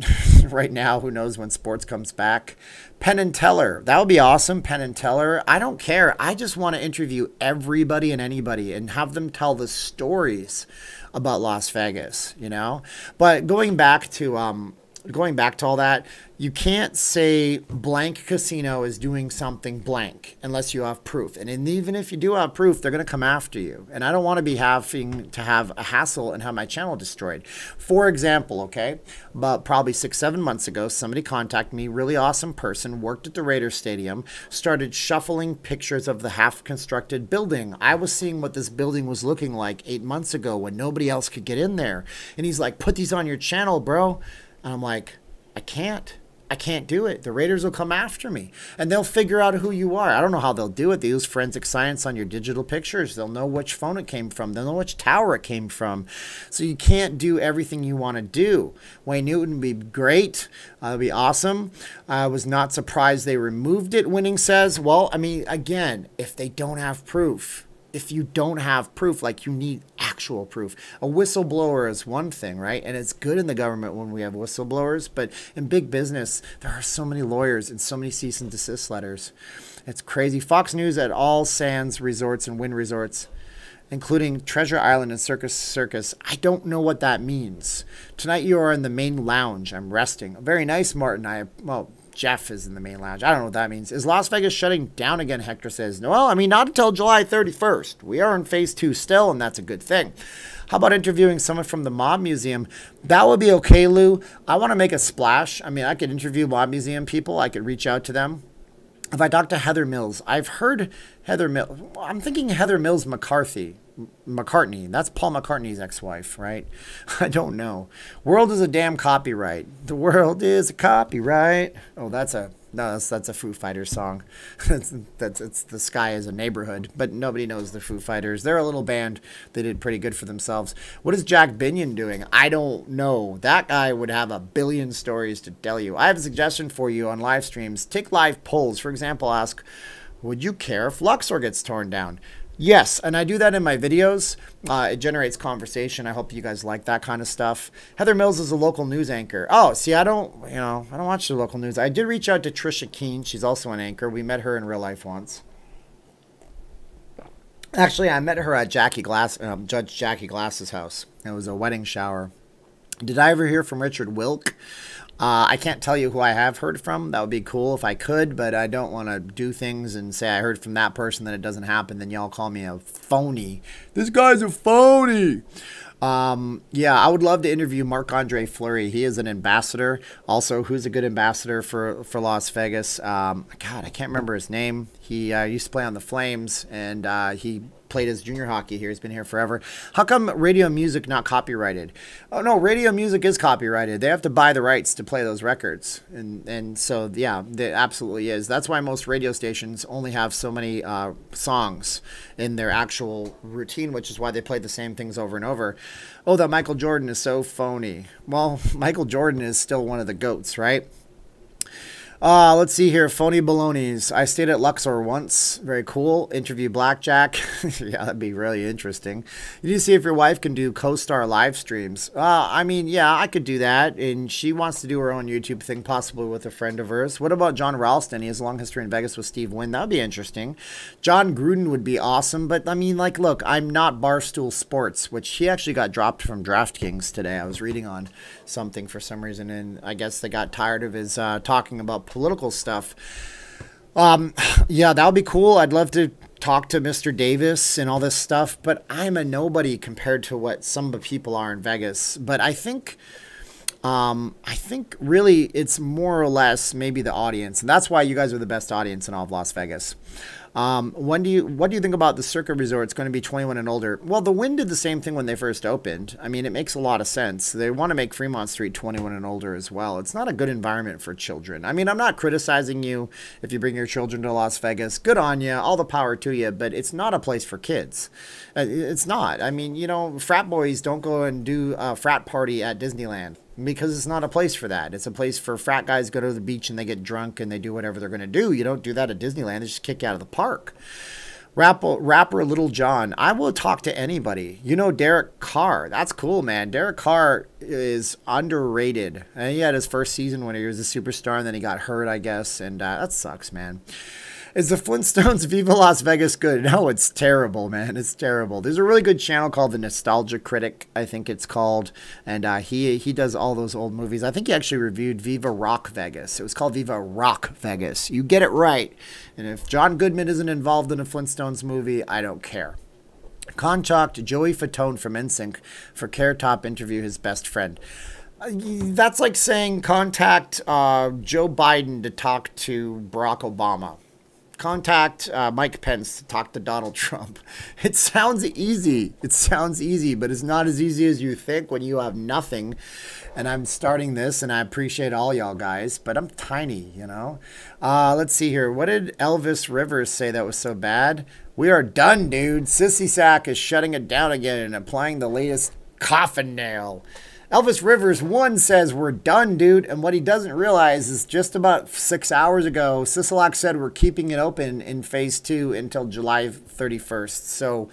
right now, who knows when sports comes back. Penn and Teller. That would be awesome, Penn and Teller. I don't care. I just want to interview everybody and anybody and have them tell the stories about Las Vegas, you know? But going back to all that, you can't say blank casino is doing something blank unless you have proof. And even if you do have proof, they're going to come after you. And I don't want to be having to have a hassle and have my channel destroyed. For example, okay, about probably 6-7 months ago, somebody contacted me, really awesome person, worked at the Raiders Stadium, started shuffling pictures of the half-constructed building. I was seeing what this building was looking like 8 months ago when nobody else could get in there. And he's like, put these on your channel, bro. And I'm like, I can't do it. The Raiders will come after me and they'll figure out who you are. I don't know how they'll do it. They use forensic science on your digital pictures. They'll know which phone it came from. They'll know which tower it came from. So you can't do everything you want to do. Wayne Newton would be great. It'd be awesome. I was not surprised they removed it. Winning says, well, I mean, again, if they don't have proof, if you don't have proof, like you need actual proof. A whistleblower is one thing, right? And it's good in the government when we have whistleblowers, but in big business, there are so many lawyers and so many cease and desist letters. It's crazy. Fox News at all Sands resorts and Wynn resorts, including Treasure Island and Circus. I don't know what that means. Tonight you are in the main lounge. I'm resting. Very nice, Martin. Well, Jeff is in the main lounge. I don't know what that means. Is Las Vegas shutting down again? Hector says. Well, I mean, not until July 31st. We are in phase 2 still, and that's a good thing. How about interviewing someone from the Mob Museum? That would be okay, Lou. I want to make a splash. I mean, I could interview Mob Museum people. I could reach out to them. If I talk to Heather Mills, I've heard Heather Mills. I'm thinking Heather Mills McCartney. That's Paul McCartney's ex-wife, right? I don't know. World is a damn copyright. The world is a copyright. Oh, that's a Foo Fighters song. it's The Sky is a Neighborhood, but nobody knows the Foo Fighters. They're a little band. They did pretty good for themselves. What is Jack Binion doing? I don't know. That guy would have a billion stories to tell you. I have a suggestion for you on live streams. Take live polls. For example, ask, would you care if Luxor gets torn down? Yes, and I do that in my videos. It generates conversation. I hope you guys like that kind of stuff. Heather Mills is a local news anchor. Oh, see, I don't watch the local news. I did reach out to Trisha Keene. She's also an anchor. We met her in real life once. Actually, I met her at Judge Jackie Glass's house. It was a wedding shower. Did I ever hear from Richard Wilk? I can't tell you who I have heard from. That would be cool if I could, but I don't want to do things and say I heard from that person, then it doesn't happen, then y'all call me a phony. This guy's a phony. Yeah, I would love to interview Marc-Andre Fleury. He is an ambassador. Also, who's a good ambassador for Las Vegas? God, I can't remember his name. He used to play on the Flames, and he played his junior hockey here. He's been here forever. How come radio music not copyrighted? Oh, no, radio music is copyrighted. They have to buy the rights to play those records. And so, yeah, it absolutely is. That's why most radio stations only have so many songs in their actual routine, which is why they play the same things over and over. Oh, that Michael Jordan is so phony. Well, Michael Jordan is still one of the GOATs, right? Let's see here. Phony balonies. I stayed at Luxor once. Very cool. Interview Blackjack. Yeah, that'd be really interesting. You need to see if your wife can do co-star live streams. I mean, yeah, I could do that. And she wants to do her own YouTube thing, possibly with a friend of hers. What about John Ralston? He has a long history in Vegas with Steve Wynn. That would be interesting. John Gruden would be awesome. But, I mean, like, look, I'm not Barstool Sports, which he actually got dropped from DraftKings today. I was reading on something for some reason, and I guess they got tired of his talking about political stuff. Yeah, that would be cool. I'd love to talk to Mr. Davis and all this stuff, but I'm a nobody compared to what some of the people are in Vegas. But I think really it's more or less maybe the audience, and that's why you guys are the best audience in all of Las Vegas. What do you think about the circuit resort? It's going to be 21 and older. Well, the Wynn did the same thing when they first opened. I mean, it makes a lot of sense. They want to make Fremont Street 21 and older as well. It's not a good environment for children. I mean, I'm not criticizing you if you bring your children to Las Vegas. Good on you. All the power to you. But it's not a place for kids. It's not. I mean, you know, frat boys don't go and do a frat party at Disneyland, because it's not a place for that. It's a place for frat guys go to the beach and they get drunk and they do whatever they're going to do. You don't do that at Disneyland. They just kick you out of the park. Rapper Little John. I will talk to anybody. You know, Derek Carr. That's cool, man. Derek Carr is underrated. And he had his first season when he was a superstar, and then he got hurt, I guess. And that sucks, man. Is the Flintstones Viva Las Vegas good? No, it's terrible, man. It's terrible. There's a really good channel called The Nostalgia Critic, I think it's called. And he does all those old movies. I think he actually reviewed Viva Rock Vegas. It was called Viva Rock Vegas. You get it right. And if John Goodman isn't involved in a Flintstones movie, I don't care. Contact Joey Fatone from NSYNC for Care Top interview his best friend. That's like saying contact Joe Biden to talk to Barack Obama. Contact Mike Pence to talk to Donald Trump. It sounds easy. It sounds easy, but it's not as easy as you think when you have nothing. And I'm starting this, and I appreciate all y'all guys, but I'm tiny, you know. Let's see here. What did Elvis Rivers say that was so bad? We are done, dude. Sissy Sack is shutting it down again and applying the latest coffin nail. Elvis Rivers 1 says, we're done, dude. And what he doesn't realize is just about 6 hours ago, Sisolak said we're keeping it open in phase 2 until July 31st. So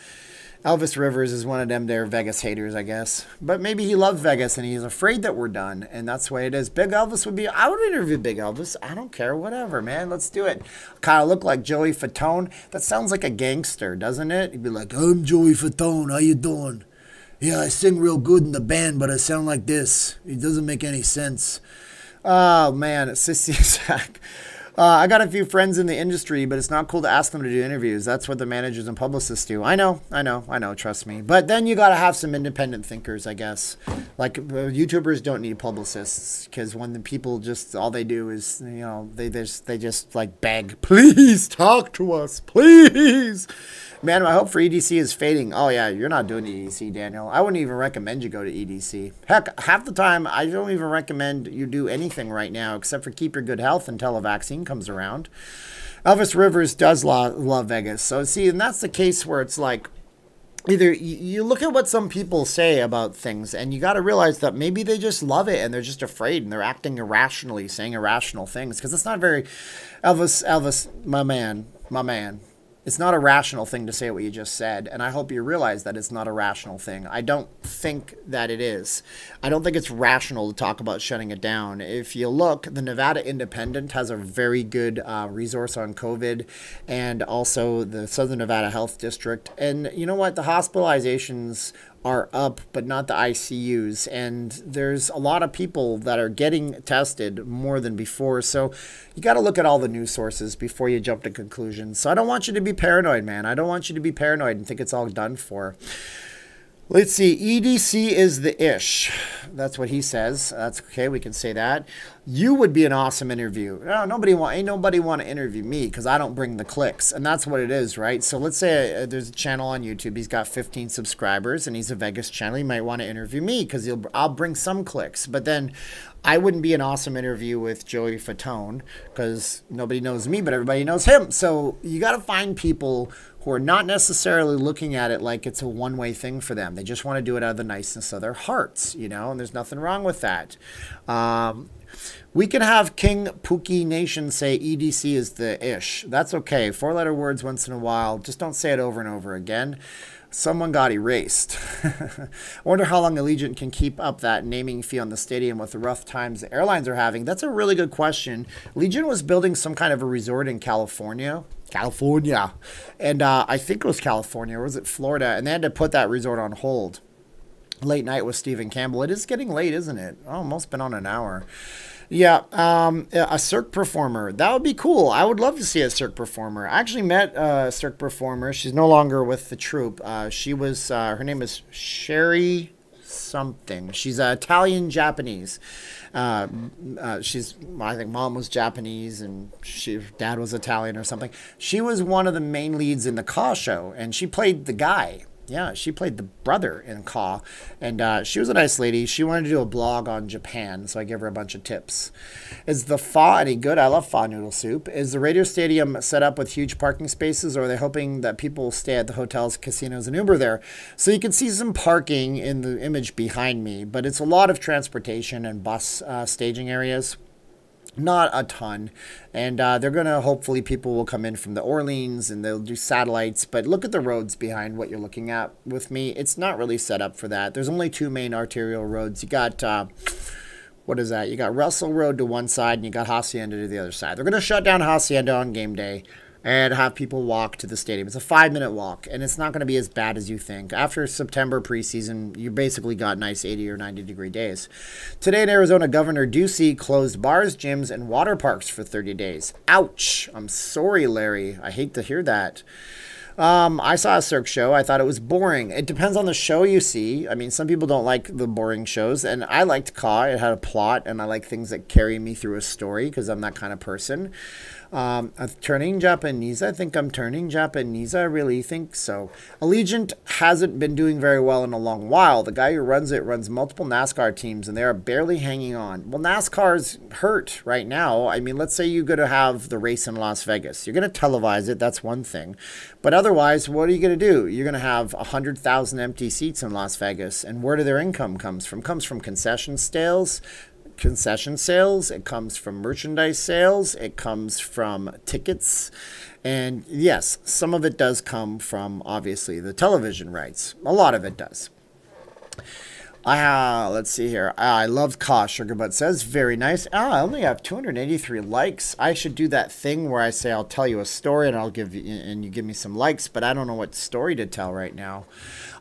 Elvis Rivers is one of them there Vegas haters, I guess. But maybe he loves Vegas and he's afraid that we're done. And that's the way it is. Big Elvis would be, I would interview Big Elvis. I don't care, whatever, man. Let's do it. Kind of look like Joey Fatone. That sounds like a gangster, doesn't it? He'd be like, I'm Joey Fatone. How you doing? Yeah, I sing real good in the band, but I sound like this. It doesn't make any sense. Oh, man, it's Sissy Sack. I got a few friends in the industry, but it's not cool to ask them to do interviews. That's what the managers and publicists do. I know, trust me. But then you got to have some independent thinkers, I guess. Like, YouTubers don't need publicists, because when the people just, all they do is, you know, they just like beg, please talk to us, please. Man, my hope for EDC is fading. Oh, yeah, you're not doing EDC, Daniel. I wouldn't even recommend you go to EDC. Heck, half the time, I don't even recommend you do anything right now except for keep your good health until a vaccine comes around. Elvis Rivers does love Vegas. So, see, and that's the case where it's like, either you look at what some people say about things, and you got to realize that maybe they just love it and they're just afraid and they're acting irrationally, saying irrational things, because it's not very Elvis, my man. It's not a rational thing to say what you just said, and I hope you realize that it's not a rational thing. I don't think that it is. I don't think it's rational to talk about shutting it down. If you look, the Nevada Independent has a very good resource on COVID, and also the Southern Nevada Health District. And you know what? The hospitalizations are up, but not the ICUs. And there's a lot of people that are getting tested more than before. So you got to look at all the news sources before you jump to conclusions. So I don't want you to be paranoid, man. I don't want you to be paranoid and think it's all done for. Let's see. EDC is the ish. That's what he says. That's okay. We can say that. You would be an awesome interview. No, ain't nobody want to interview me because I don't bring the clicks. And that's what it is, right? So let's say there's a channel on YouTube. He's got 15 subscribers and he's a Vegas channel. He might want to interview me because I'll bring some clicks. But then I wouldn't be an awesome interview with Joey Fatone because nobody knows me, but everybody knows him. So you got to find people who are not necessarily looking at it like it's a one-way thing for them. They just want to do it out of the niceness of their hearts, you know, and there's nothing wrong with that. We can have King Pookie Nation say EDC is the ish. That's okay. 4-letter words once in a while. Just don't say it over and over again. Someone got erased. I wonder how long Allegiant can keep up that naming fee on the stadium with the rough times the airlines are having. That's a really good question. Allegiant was building some kind of a resort in California. And I think it was California, or was it Florida? And they had to put that resort on hold. Late night with Stephen Campbell. It is getting late, isn't it? Almost been on an hour. Yeah, a cirque performer. That would be cool. I would love to see a cirque performer. I actually met a cirque performer. She's no longer with the troupe. She was, her name is Sherry something. She's Italian Japanese. She's, I think mom was Japanese and dad was Italian or something. She was one of the main leads in the Ka show, and she played the guy. Yeah, she played the brother in Ka, and she was a nice lady. She wanted to do a blog on Japan, so I gave her a bunch of tips. Is the pho any good? I love pho noodle soup. Is the radio stadium set up with huge parking spaces, or are they hoping that people will stay at the hotels, casinos, and Uber there? So you can see some parking in the image behind me, but it's a lot of transportation and bus staging areas. Not a ton, and they're gonna, hopefully people will come in from the Orleans and they'll do satellites, but look at the roads behind what you're looking at with me. It's not really set up for that. There's only two main arterial roads. You got what is that? You got Russell Road to one side and you got Hacienda to the other side. They're gonna shut down Hacienda on game day and have people walk to the stadium. It's a 5-minute walk, and it's not going to be as bad as you think. After September preseason, you basically got nice 80 or 90-degree days. Today in Arizona, Governor Ducey closed bars, gyms, and water parks for 30 days. Ouch. I'm sorry, Larry. I hate to hear that. I saw a Cirque show. I thought it was boring. It depends on the show you see. I mean, some people don't like the boring shows, and I liked Ka. It had a plot, and I like things that carry me through a story because I'm that kind of person. Turning Japanese. I think I'm turning Japanese. I really think so. Allegiant hasn't been doing very well in a long while. The guy who runs it runs multiple NASCAR teams, and they are barely hanging on. Well, NASCAR's hurt right now. I mean, let's say you're going to have the race in Las Vegas. You're going to televise it. That's one thing. But otherwise, what are you going to do? You're going to have 100,000 empty seats in Las Vegas. And where do their income comes from? Comes from concession sales. It comes from merchandise sales, it comes from tickets, and yes, some of it does come from, obviously, the television rights. A lot of it does. Let's see here. I love Ka, Sugarbutt says. Very nice. I only have 283 likes. I should do that thing where I say I'll tell you a story and you give me some likes, but I don't know what story to tell right now.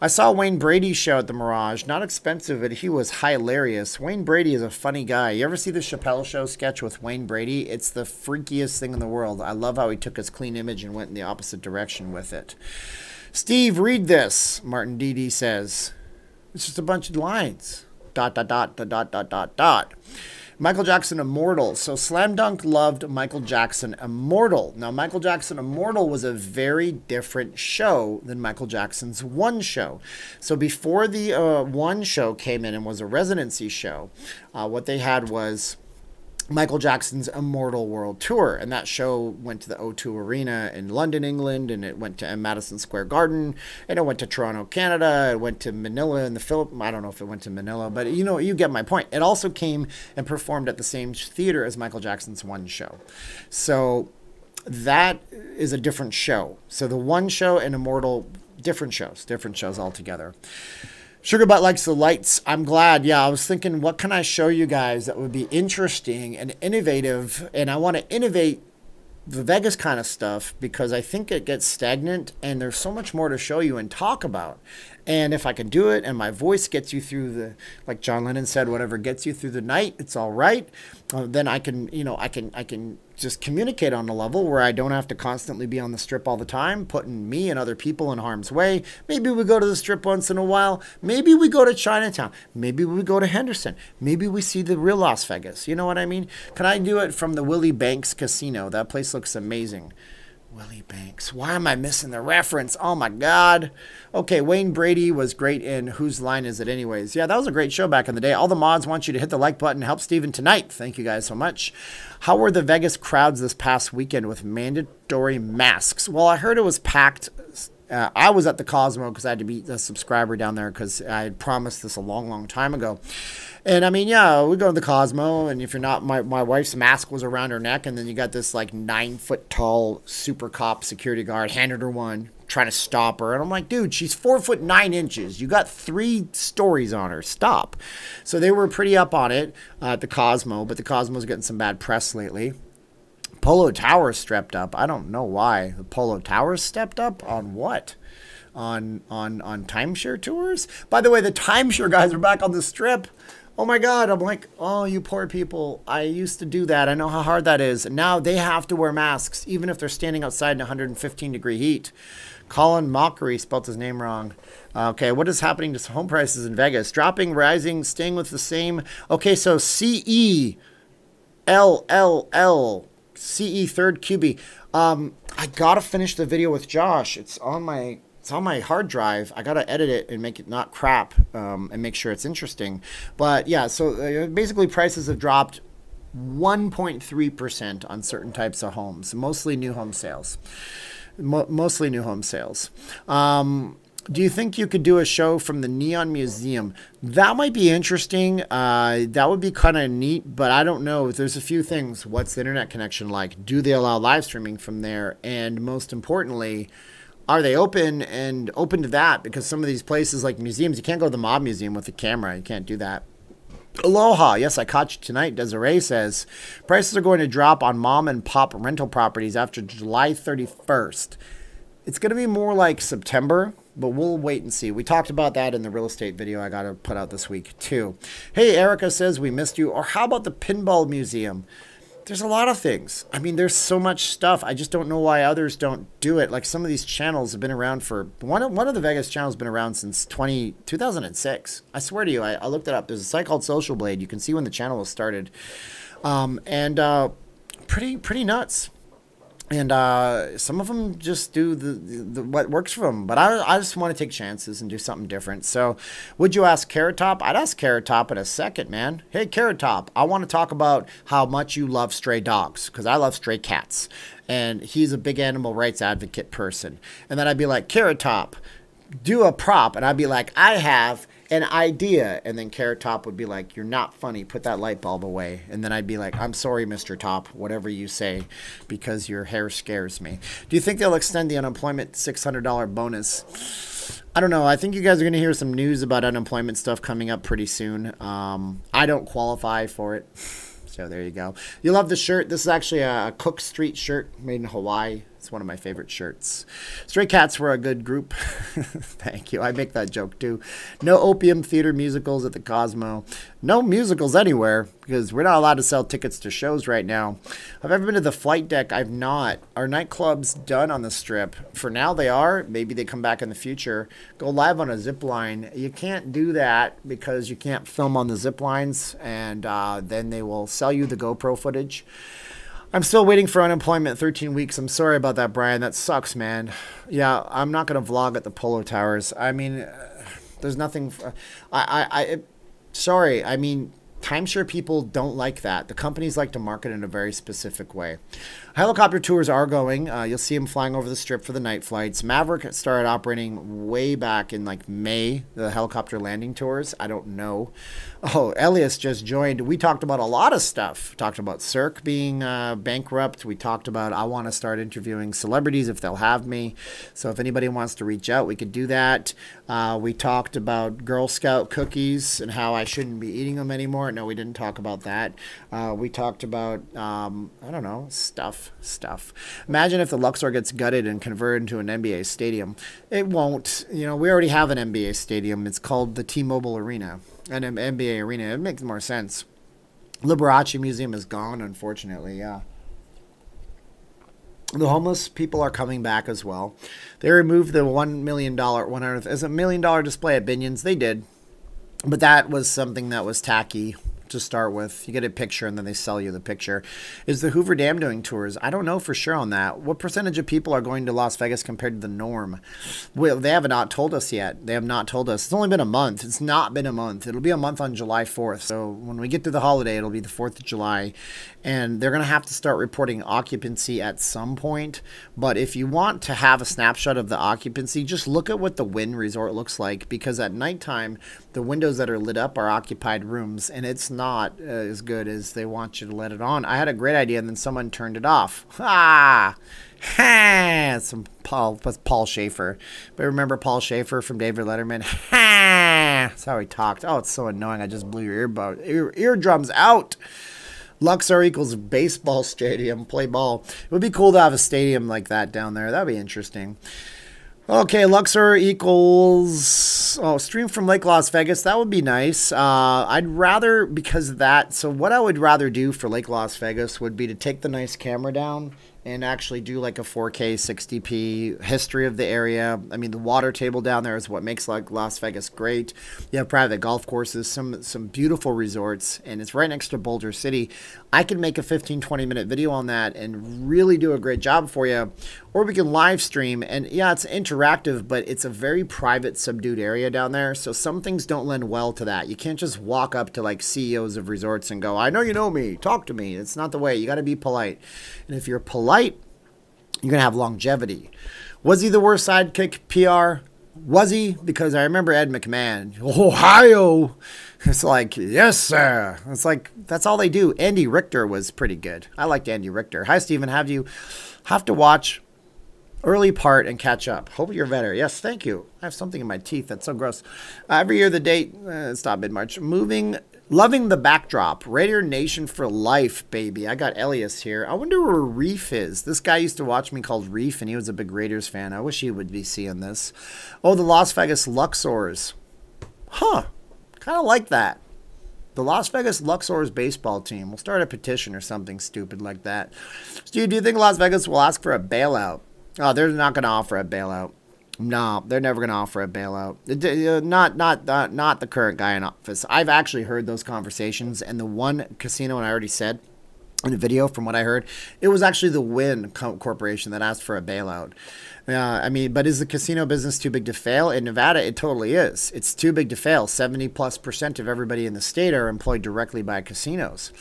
I saw Wayne Brady's show at the Mirage. Not expensive, but he was hilarious. Wayne Brady is a funny guy. You ever see the Chappelle Show sketch with Wayne Brady? It's the freakiest thing in the world. I love how he took his clean image and went in the opposite direction with it. Steve, read this, Martin DD says. It's just a bunch of lines. ... Michael Jackson Immortal. So Slam Dunk loved Michael Jackson Immortal. Now, Michael Jackson Immortal was a very different show than Michael Jackson's One show. So before the One show came in and was a residency show, what they had was Michael Jackson's Immortal World Tour, and that show went to the O2 Arena in London, England, and it went to Madison Square Garden, and it went to Toronto, Canada, it went to Manila in the Philippines. I don't know if it went to Manila, but you know, you get my point. It also came and performed at the same theater as Michael Jackson's One show. So that is a different show. So the One show and Immortal, different shows altogether. Sugarbutt likes the lights. I'm glad. Yeah, I was thinking, what can I show you guys that would be interesting and innovative? And I want to innovate the Vegas kind of stuff because I think it gets stagnant and there's so much more to show you and talk about. And if I can do it and my voice gets you through the, like John Lennon said, whatever gets you through the night, it's all right. Then I can, you know, I can just communicate on a level where I don't have to constantly be on the strip all the time, putting me and other people in harm's way. Maybe we go to the strip once in a while. Maybe we go to Chinatown. Maybe we go to Henderson. Maybe we see the real Las Vegas. You know what I mean? Can I do it from the Willie Banks Casino? That place looks amazing. Willie Banks. Why am I missing the reference? Oh, my God. Okay, Wayne Brady was great in Whose Line Is It Anyways? Yeah, that was a great show back in the day. All the mods want you to hit the like button. Help Steven tonight. Thank you guys so much. How were the Vegas crowds this past weekend with mandatory masks? Well, I heard it was packed. I was at the Cosmo because I had to be a subscriber down there because I had promised this a long, long time ago. And I mean, yeah, we go to the Cosmo, and if you're not, my wife's mask was around her neck, and then you got this like 9-foot tall super cop security guard handed her one, trying to stop her. And I'm like, dude, she's 4'9". You got 3 stories on her. Stop. So they were pretty up on it at the Cosmo, but the Cosmo's getting some bad press lately. Polo Towers stepped up. I don't know why. The Polo Towers stepped up on what? On timeshare tours? By the way, the timeshare guys are back on the strip. Oh my God. I'm like, oh, you poor people. I used to do that. I know how hard that is. And now they have to wear masks, even if they're standing outside in 115-degree heat. Colin Mockery spelled his name wrong. Okay, what is happening to home prices in Vegas? Dropping, rising, staying with the same. Okay, so CE, LLL, CE third QB. I gotta finish the video with Josh. It's on my hard drive. I gotta edit it and make it not crap, and make sure it's interesting. But yeah, so basically prices have dropped 1.3% on certain types of homes, mostly new home sales. Mostly new home sales. Do you think you could do a show from the Neon Museum? That might be interesting. That would be kind of neat, but I don't know. There's a few things. What's the internet connection like? Do they allow live streaming from there? And most importantly, are they open to that? Because some of these places like museums, you can't go to the Mob Museum with a camera. You can't do that. Aloha. Yes, I caught you tonight. Desiree says, prices are going to drop on mom and pop rental properties after July 31st. It's going to be more like September, but we'll wait and see. We talked about that in the real estate video I got to put out this week too. Hey, Erica says, we missed you. Or how about the Pinball Museum? There's a lot of things. I mean, there's so much stuff. I just don't know why others don't do it. Like some of these channels have been around for, one of the Vegas channels has been around since 2006. I swear to you, I looked it up. There's a site called Social Blade. You can see when the channel was started. Pretty nuts. And some of them just do the what works for them. But I just want to take chances and do something different. So would you ask Carrot Top? I'd ask Carrot Top in a second, man. Hey, Carrot Top, I want to talk about how much you love stray dogs, because I love stray cats. And he's a big animal rights advocate person. And then I'd be like, Carrot Top, do a prop. And I'd be like, I have an idea. And then Carrot Top would be like, you're not funny, put that light bulb away. And then I'd be like, I'm sorry, Mr. Top, whatever you say, because your hair scares me. Do you think they'll extend the unemployment $600 bonus? I don't know. I think you guys are going to hear some news about unemployment stuff coming up pretty soon. I don't qualify for it. So there you go. You love the shirt. This is actually a Cook Street shirt made in Hawaii. It's one of my favorite shirts. Stray Cats were a good group. Thank you. I make that joke too. No opium theater musicals at the Cosmo. No musicals anywhere because we're not allowed to sell tickets to shows right now. Have I ever been to the Flight Deck? I've not. Are nightclubs done on the Strip? For now they are. Maybe they come back in the future. Go live on a zip line. You can't do that because you can't film on the zip lines, and then they will sell you the GoPro footage. I'm still waiting for unemployment 13 weeks. I'm sorry about that, Brian. That sucks, man. Yeah, I'm not going to vlog at the Polo Towers. I mean, there's nothing. Sorry. I mean, timeshare people don't like that. The companies like to market in a very specific way. Helicopter tours are going. You'll see them flying over the Strip for the night flights. Maverick started operating way back in like May, the helicopter landing tours. I don't know. Oh, Elias just joined. We talked about a lot of stuff. We talked about Cirque being bankrupt. We talked about I want to start interviewing celebrities if they'll have me. So if anybody wants to reach out, we could do that. We talked about Girl Scout cookies and how I shouldn't be eating them anymore. No, we didn't talk about that. We talked about, I don't know, stuff. Imagine if the Luxor gets gutted and converted into an NBA stadium. It won't. You know, we already have an NBA stadium. It's called the T-Mobile Arena, an NBA arena. It makes more sense. Liberace Museum is gone, unfortunately, yeah. The homeless people are coming back as well. They removed the $1 million, $1 million display at Binion's. They did. But that was something that was tacky to start with. You get a picture and then they sell you the picture. Is the Hoover Dam doing tours? I don't know for sure on that. What percentage of people are going to Las Vegas compared to the norm? Well, they have not told us yet. They have not told us. It's only been a month. It's not been a month. It'll be a month on July 4th. So when we get to the holiday, it'll be the 4th of July. And they're going to have to start reporting occupancy at some point. But if you want to have a snapshot of the occupancy, just look at what the Wynn Resort looks like. Because at nighttime, the windows that are lit up are occupied rooms. And it's not as good as they want you to let it on. I had a great idea and then someone turned it off. Some Paul Schaefer. But remember Paul Schaefer from David Letterman? That's how he talked. Oh, it's so annoying. I just blew your eardrums out. Luxor equals baseball stadium. Play ball. It would be cool to have a stadium like that down there. That would be interesting. Okay, Luxor equals, oh, stream from Lake Las Vegas. That would be nice. I'd rather, because of that, so what I would rather do for Lake Las Vegas would be to take the nice camera down and actually do like a 4K 60p history of the area. I mean, the water table down there is what makes like Las Vegas great. You have private golf courses, some beautiful resorts, and it's right next to Boulder City. I can make a 15-20 minute video on that and really do a great job for you. Or we can live stream, and yeah, it's interactive, but it's a very private, subdued area down there, so some things don't lend well to that. You can't just walk up to like CEOs of resorts and go, I know you know me, talk to me. It's not the way. You got to be polite. And if you're polite, you're going to have longevity. Was he the worst sidekick PR? Was he? Because I remember Ed McMahon, Ohio. It's like, yes, sir. It's like, that's all they do. Andy Richter was pretty good. I liked Andy Richter. Hi, Steven. Have to watch early part and catch up. Hope you're better. Yes, thank you. I have something in my teeth. That's so gross. Every year the date, stop mid-March. Loving the backdrop. Raider Nation for life, baby. I got Elias here. I wonder where Reef is. This guy used to watch me called Reef, and he was a big Raiders fan. I wish he would be seeing this. Oh, the Las Vegas Luxors. Huh. Kind of like that. The Las Vegas Luxors baseball team. We'll start a petition or something stupid like that. Steve, do you think Las Vegas will ask for a bailout? Oh, they're not going to offer a bailout. No, they're never going to offer a bailout. Not the current guy in office. I've actually heard those conversations, and the one casino, and I already said in the video from what I heard, it was actually the Wynn Corporation that asked for a bailout. I mean, but is the casino business too big to fail? In Nevada, it totally is. It's too big to fail. 70+% of everybody in the state are employed directly by casinos.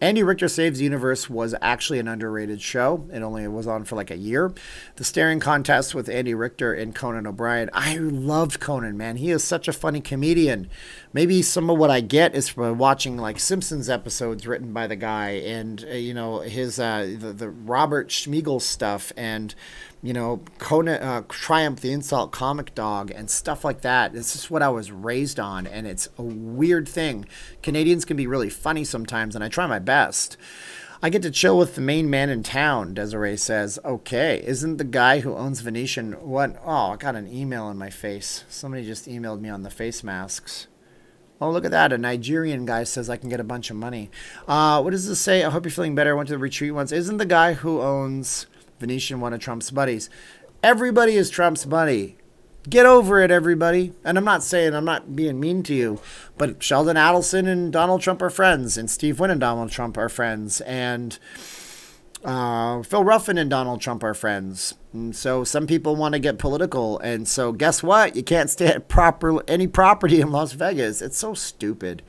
Andy Richter Saves the Universe was actually an underrated show. It only was on for like a year. The staring contest with Andy Richter and Conan O'Brien. I loved Conan, man. He is such a funny comedian. Maybe some of what I get is from watching like Simpsons episodes written by the guy, and you know, his the Robert Schmeagol stuff, and you know, Conan, Triumph the Insult Comic Dog, and stuff like that. It's just what I was raised on, and it's a weird thing. Canadians can be really funny sometimes, and I try my best. I get to chill with the main man in town, Desiree says. Okay, isn't the guy who owns Venetian what? Oh, I got an email in my face. Somebody just emailed me on the face masks. Oh, look at that. A Nigerian guy says I can get a bunch of money. What does this say? I hope you're feeling better. I went to the retreat once. Isn't the guy who owns Venetian one of Trump's buddies? Everybody is Trump's buddy. Get over it, everybody. And I'm not saying, I'm not being mean to you, but Sheldon Adelson and Donald Trump are friends, and Steve Wynn and Donald Trump are friends, and Phil Ruffin and Donald Trump are friends. And so some people want to get political, and so guess what? You can't stay at any property in Las Vegas. It's so stupid.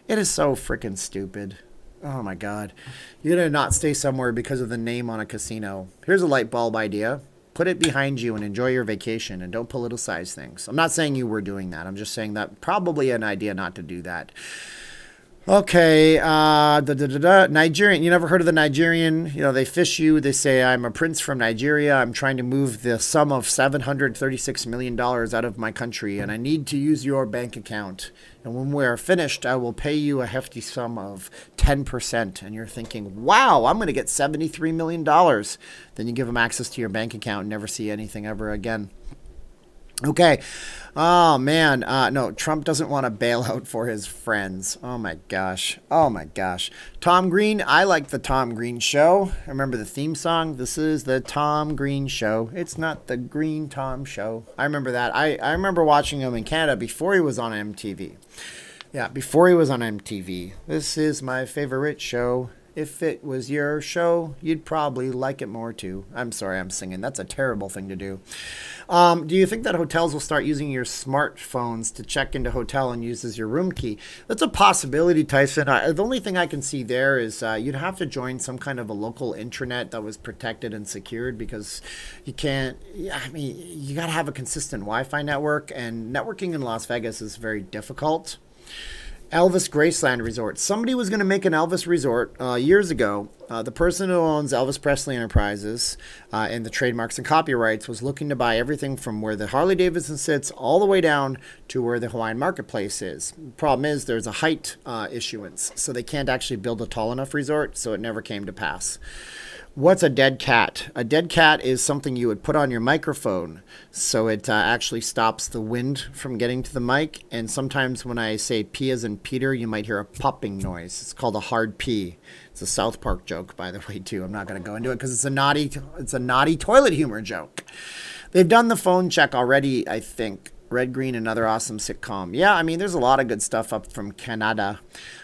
It is so freaking stupid. Oh my God. You're going to not stay somewhere because of the name on a casino. Here's a light bulb idea. Put it behind you and enjoy your vacation, and don't politicize things. I'm not saying you were doing that. I'm just saying that probably an idea not to do that. Okay, Nigerian. You never heard of the Nigerian? You know, they fish you. They say, I'm a prince from Nigeria. I'm trying to move the sum of $736 million out of my country, and I need to use your bank account. And when we're finished, I will pay you a hefty sum of 10%. And you're thinking, wow, I'm going to get $73 million. Then you give them access to your bank account and never see anything ever again. Okay. Oh, man. No, Trump doesn't want a bailout for his friends. Oh, my gosh. Oh, my gosh. Tom Green. I like the Tom Green Show. Remember the theme song? This is the Tom Green Show. It's not the Green Tom Show. I remember that. I remember watching him in Canada before he was on MTV. Yeah, before he was on MTV. This is my favorite show. If it was your show, you'd probably like it more too. I'm sorry, I'm singing. That's a terrible thing to do. Do you think that hotels will start using your smartphones to check into hotel and use as your room key? That's a possibility, Tyson. The only thing I can see there is you'd have to join some kind of a local intranet that was protected and secured, because you can't, I mean, you got to have a consistent Wi-Fi network, and networking in Las Vegas is very difficult. Elvis Graceland Resort. Somebody was going to make an Elvis resort years ago. The person who owns Elvis Presley Enterprises and the trademarks and copyrights was looking to buy everything from where the Harley Davidson sits all the way down to where the Hawaiian Marketplace is. The problem is there's a height issuance, so they can't actually build a tall enough resort, so it never came to pass. What's a dead cat? A dead cat is something you would put on your microphone so it actually stops the wind from getting to the mic. And sometimes when I say P as in Peter, you might hear a popping noise. It's called a hard P. It's a South Park joke, by the way, too. I'm not going to go into it because it's a naughty toilet humor joke. They've done the phone check already, I think. Red, Green, another awesome sitcom. Yeah, I mean, there's a lot of good stuff up from Canada.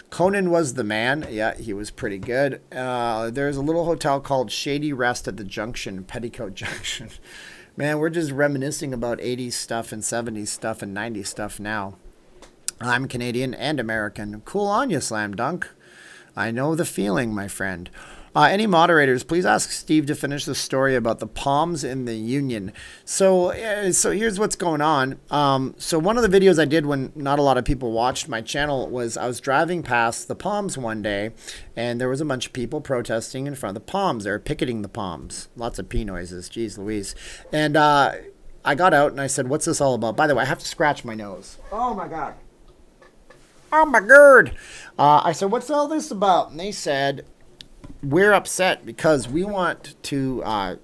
Conan was the man. Yeah, he was pretty good. There's a little hotel called Shady Rest at the Junction, Petticoat Junction. Man, we're just reminiscing about 80s stuff and 70s stuff and 90s stuff now. I'm Canadian and American. Cool on you, Slam Dunk. I know the feeling, my friend. Any moderators, please ask Steve to finish the story about the Palms in the Union. So here's what's going on. So one of the videos I did when not a lot of people watched my channel was I was driving past the Palms one day, and there was a bunch of people protesting in front of the Palms. They were picketing the Palms. Lots of P noises. Jeez Louise. And I got out and I said, what's this all about? By the way, I have to scratch my nose. Oh, my God. Oh, my God. I said, what's all this about? And they said, we're upset because we want to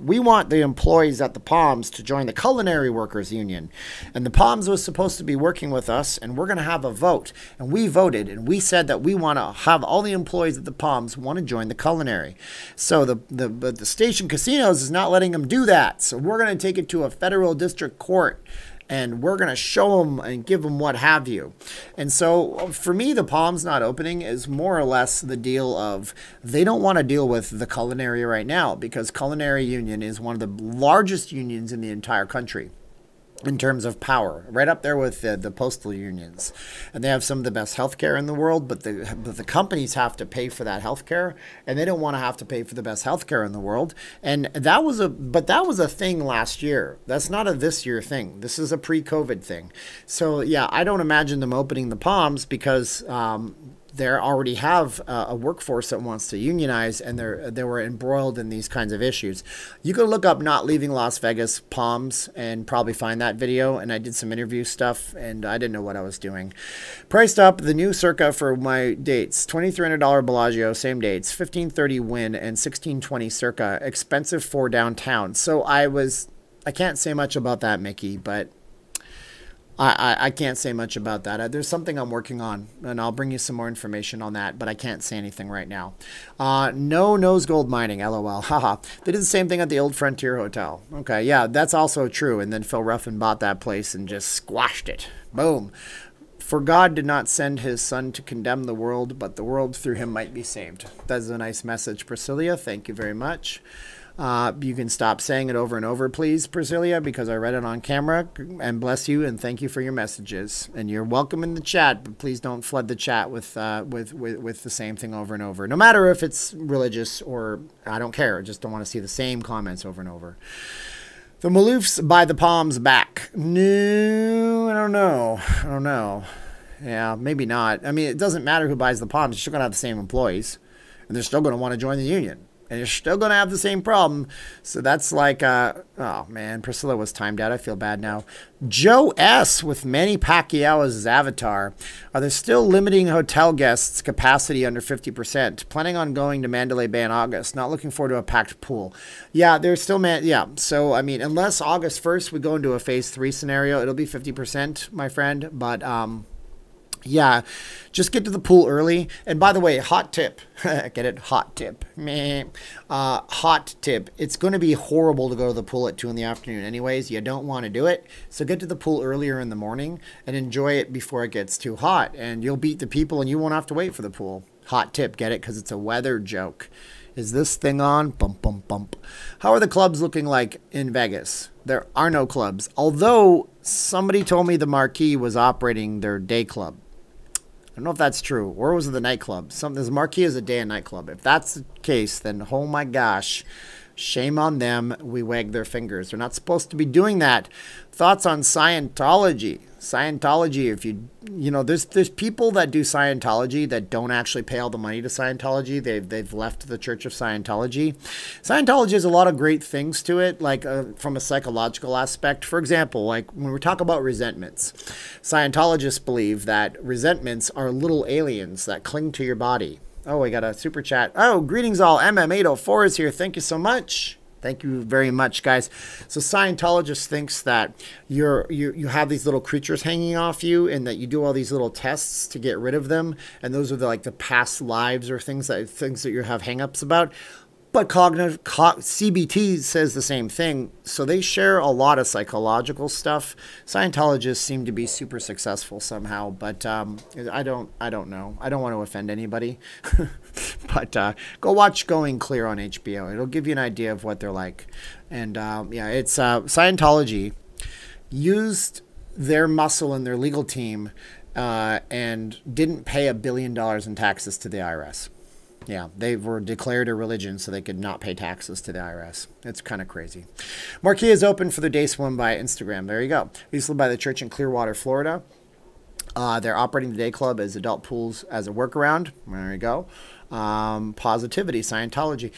we want the employees at the Palms to join the Culinary Workers Union, and the Palms was supposed to be working with us, and we're going to have a vote, and we voted, and we said that we want to have all the employees at the Palms want to join the culinary. So the station casinos is not letting them do that, so we're going to take it to a federal district court, and we're going to show them and give them what have you. And so for me, the Palms not opening is more or less the deal of they don't want to deal with the culinary right now because Culinary Union is one of the largest unions in the entire country in terms of power, right up there with the postal unions. And they have some of the best healthcare in the world, but the companies have to pay for that healthcare, and they don't want to have to pay for the best healthcare in the world. And that was a thing last year. That's not a this year thing. This is a pre-COVID thing. So yeah, I don't imagine them opening the Palms because they already have a workforce that wants to unionize, and they were embroiled in these kinds of issues. You can look up Not Leaving Las Vegas Palms and probably find that video, and I did some interview stuff, and I didn't know what I was doing. Priced up, the new Circa for my dates, $2,300 Bellagio, same dates, $1,530 Wynn, and $1,620 Circa, expensive for downtown. So I can't say much about that, Mickey, but I can't say much about that. There's something I'm working on, and I'll bring you some more information on that, but I can't say anything right now. No nose gold mining, LOL. Haha. They did the same thing at the Old Frontier Hotel. Okay, yeah, that's also true. And then Phil Ruffin bought that place and just squashed it. Boom. For God did not send his son to condemn the world, but the world through him might be saved. That's a nice message, Priscilla. Thank you very much. You can stop saying it over and over, please, Priscilla, because I read it on camera. And bless you, and thank you for your messages. And you're welcome in the chat, but please don't flood the chat with the same thing over and over. No matter if it's religious or I don't care. I just don't want to see the same comments over and over. The Maloofs buy the Palms back. No, I don't know. I don't know. Yeah, maybe not. I mean, it doesn't matter who buys the Palms. You're still going to have the same employees, and they're still going to want to join the union. And you're still going to have the same problem. So that's like, oh, man, Priscilla was timed out. I feel bad now. Joe S. with Manny Pacquiao as his avatar. Are there still limiting hotel guests capacity under 50%? Planning on going to Mandalay Bay in August. Not looking forward to a packed pool. Yeah, there's still, yeah. So, I mean, unless August 1st we go into a phase 3 scenario, it'll be 50%, my friend. But, yeah, just get to the pool early. And by the way, hot tip. Get it? Hot tip. Meh. Hot tip. It's going to be horrible to go to the pool at 2 in the afternoon anyways. You don't want to do it. So get to the pool earlier in the morning and enjoy it before it gets too hot. And you'll beat the people and you won't have to wait for the pool. Hot tip. Get it? Because it's a weather joke. Is this thing on? Bump, bump, bump. How are the clubs looking like in Vegas? There are no clubs. Although somebody told me the Marquee was operating their day club. I don't know if that's true. Or was it the nightclub? This Marquee is a day and nightclub. If that's the case, then oh my gosh, shame on them. We wag their fingers. They're not supposed to be doing that. Thoughts on Scientology? Scientology, if you know, there's people that do Scientology that don't actually pay all the money to Scientology. They've left the Church of Scientology. Scientology has a lot of great things to it, like from a psychological aspect. For example, like when we talk about resentments, Scientologists believe that resentments are little aliens that cling to your body. Oh, we got a super chat. Oh, greetings all. MM804 is here. Thank you so much. Thank you very much, guys. So Scientologist thinks that you have these little creatures hanging off you, and that you do all these little tests to get rid of them, and those are the past lives or things that you have hangups about. But CBT says the same thing. So they share a lot of psychological stuff. Scientologists seem to be super successful somehow, but I don't know. I don't want to offend anybody. But go watch Going Clear on HBO. It'll give you an idea of what they're like. And yeah, it's Scientology used their muscle and their legal team and didn't pay $1 billion in taxes to the IRS. Yeah, they were declared a religion so they could not pay taxes to the IRS. It's kind of crazy. Marquee is open for the day swim by Instagram. There you go. Used by the church in Clearwater, Florida. They're operating the day club as adult pools as a workaround. There you go. Positivity, Scientology.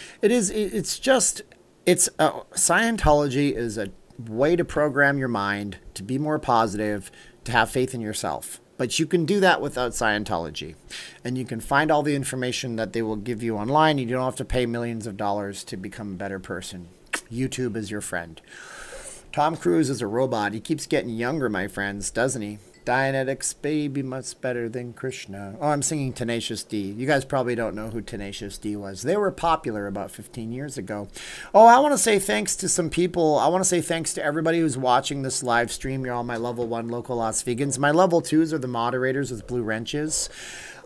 Scientology is a way to program your mind to be more positive, to have faith in yourself. But you can do that without Scientology. And you can find all the information that they will give you online. You don't have to pay millions of dollars to become a better person. YouTube is your friend. Tom Cruise is a robot. He keeps getting younger, my friends, doesn't he? Dianetics, baby, much better than Krishna. Oh, I'm singing Tenacious D. You guys probably don't know who Tenacious D was. They were popular about 15 years ago. Oh, I want to say thanks to some people. I want to say thanks to everybody who's watching this live stream. You're all my level 1 local Las Vegans. My level 2s are the moderators with blue wrenches.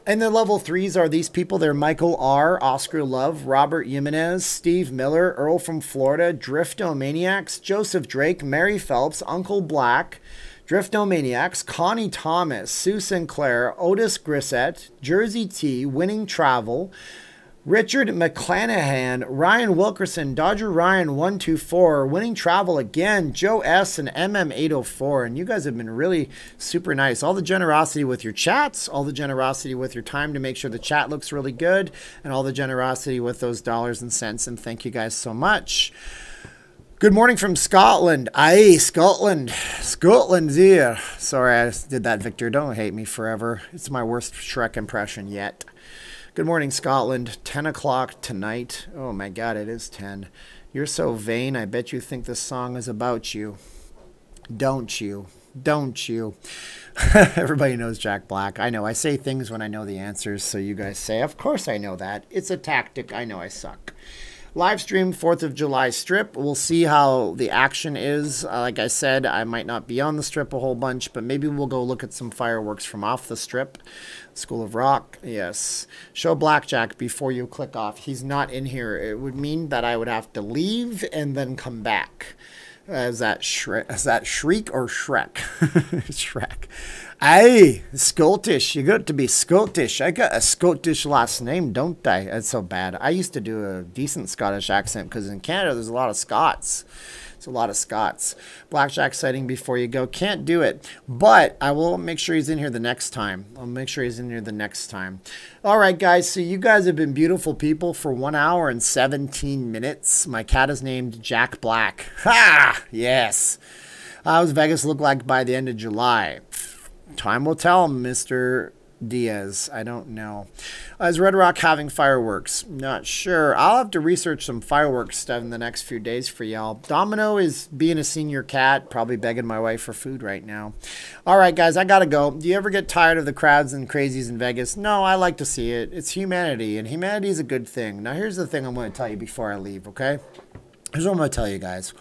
And the level 3s are these people. They're Michael R., Oscar Love, Robert Jimenez, Steve Miller, Earl from Florida, Driftomaniacs, Joseph Drake, Mary Phelps, Uncle Black, Driftomaniacs, Connie Thomas, Sue Sinclair, Otis Grissett, Jersey T, Winning Travel, Richard McClanahan, Ryan Wilkerson, Dodger Ryan 124, Winning Travel again, Joe S, and MM804. And you guys have been really super nice. All the generosity with your chats, all the generosity with your time to make sure the chat looks really good, and all the generosity with those dollars and cents. And thank you guys so much. Good morning from Scotland. Aye, Scotland. Scotland's here. Sorry I did that, Victor. Don't hate me forever. It's my worst Shrek impression yet. Good morning, Scotland. 10 o'clock tonight. Oh my God, it is 10. You're so vain. I bet you think this song is about you. Don't you? Don't you? Everybody knows Jack Black. I know. I say things when I know the answers, so you guys say, of course I know that. It's a tactic. I know I suck. Livestream 4th of July strip. We'll see how the action is. Like I said, I might not be on the strip a whole bunch, but maybe we'll go look at some fireworks from off the strip. School of Rock, yes. Show Blackjack before you click off. He's not in here. It would mean that I would have to leave and then come back. Is that Shriek or Shrek? Shrek. Aye, Scottish. You got to be Scottish. I got a Scottish last name, don't I? That's so bad. I used to do a decent Scottish accent because in Canada there's a lot of Scots. It's a lot of Scots. Blackjack sighting before you go. Can't do it. But I will make sure he's in here the next time. I'll make sure he's in here the next time. All right, guys. So you guys have been beautiful people for 1 hour and 17 minutes. My cat is named Jack Black. Ha! Yes. How does Vegas look like by the end of July? Time will tell, Mr. Diaz. I don't know. Is Red Rock having fireworks? Not sure. I'll have to research some fireworks stuff in the next few days for y'all. Domino is being a senior cat, probably begging my wife for food right now. All right, guys, I gotta go. Do you ever get tired of the crowds and crazies in Vegas? No, I like to see it. It's humanity, and humanity is a good thing. Now, here's the thing I'm going to tell you before I leave, okay? Here's what I'm going to tell you guys.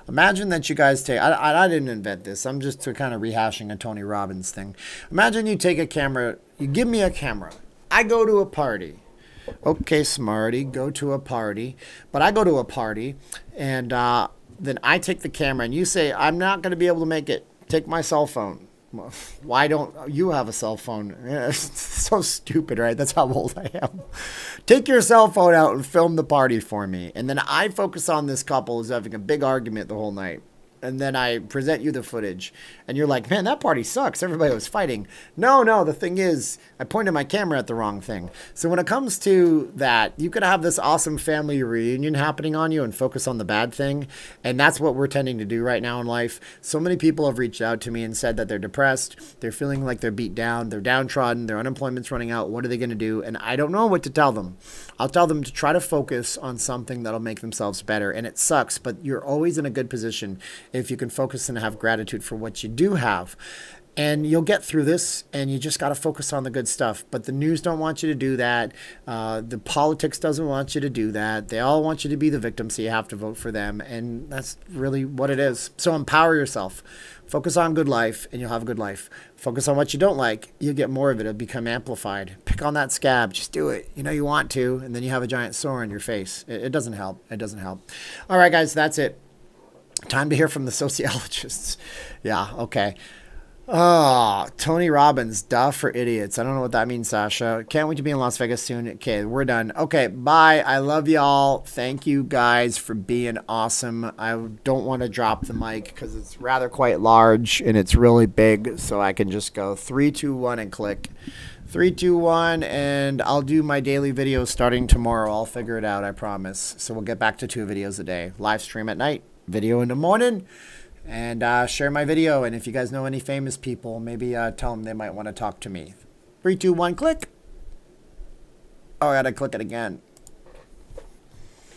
Imagine that you guys take, I didn't invent this. I'm just kind of rehashing a Tony Robbins thing. Imagine you take a camera, you give me a camera. I go to a party. Okay, Smarty, go to a party. But I go to a party, and then I take the camera, and you say, I'm not going to be able to make it. Take my cell phone. Why don't you have a cell phone? It's so stupid, right? That's how old I am. Take your cell phone out and film the party for me. And then I focus on this couple who's having a big argument the whole night. and then I present you the footage, and you're like, man, that party sucks. Everybody was fighting. No, the thing is, I pointed my camera at the wrong thing. So when it comes to that, you could have this awesome family reunion happening on you and focus on the bad thing. And that's what we're tending to do right now in life. So many people have reached out to me and said that they're depressed. They're feeling like they're beat down. They're downtrodden. Their unemployment's running out. What are they going to do? And I don't know what to tell them. I'll tell them to try to focus on something that'll make themselves better. And it sucks, but you're always in a good position if you can focus and have gratitude for what you do have. And you'll get through this, and you just got to focus on the good stuff. But the news don't want you to do that. The politics doesn't want you to do that. They all want you to be the victim, so you have to vote for them. And that's really what it is. So empower yourself. Focus on good life, and you'll have a good life. Focus on what you don't like. You'll get more of it. It'll become amplified. Pick on that scab. Just do it. You know you want to, and then you have a giant sore on your face. It doesn't help. It doesn't help. All right, guys, that's it. Time to hear from the sociologists. Yeah, okay. Oh, Tony Robbins, duh for idiots. I don't know what that means, Sasha. Can't wait to be in Las Vegas soon. Okay, we're done. Okay, bye. I love y'all. Thank you guys for being awesome. I don't want to drop the mic because it's rather quite large and it's really big. So I can just go 3, 2, 1 and click. 3, 2, 1, and I'll do my daily videos starting tomorrow. I'll figure it out, I promise. So we'll get back to 2 videos a day. Live stream at night, video in the morning, and share my video. And if you guys know any famous people, maybe tell them they might want to talk to me. 3, 2, 1, click. Oh, I gotta click it again.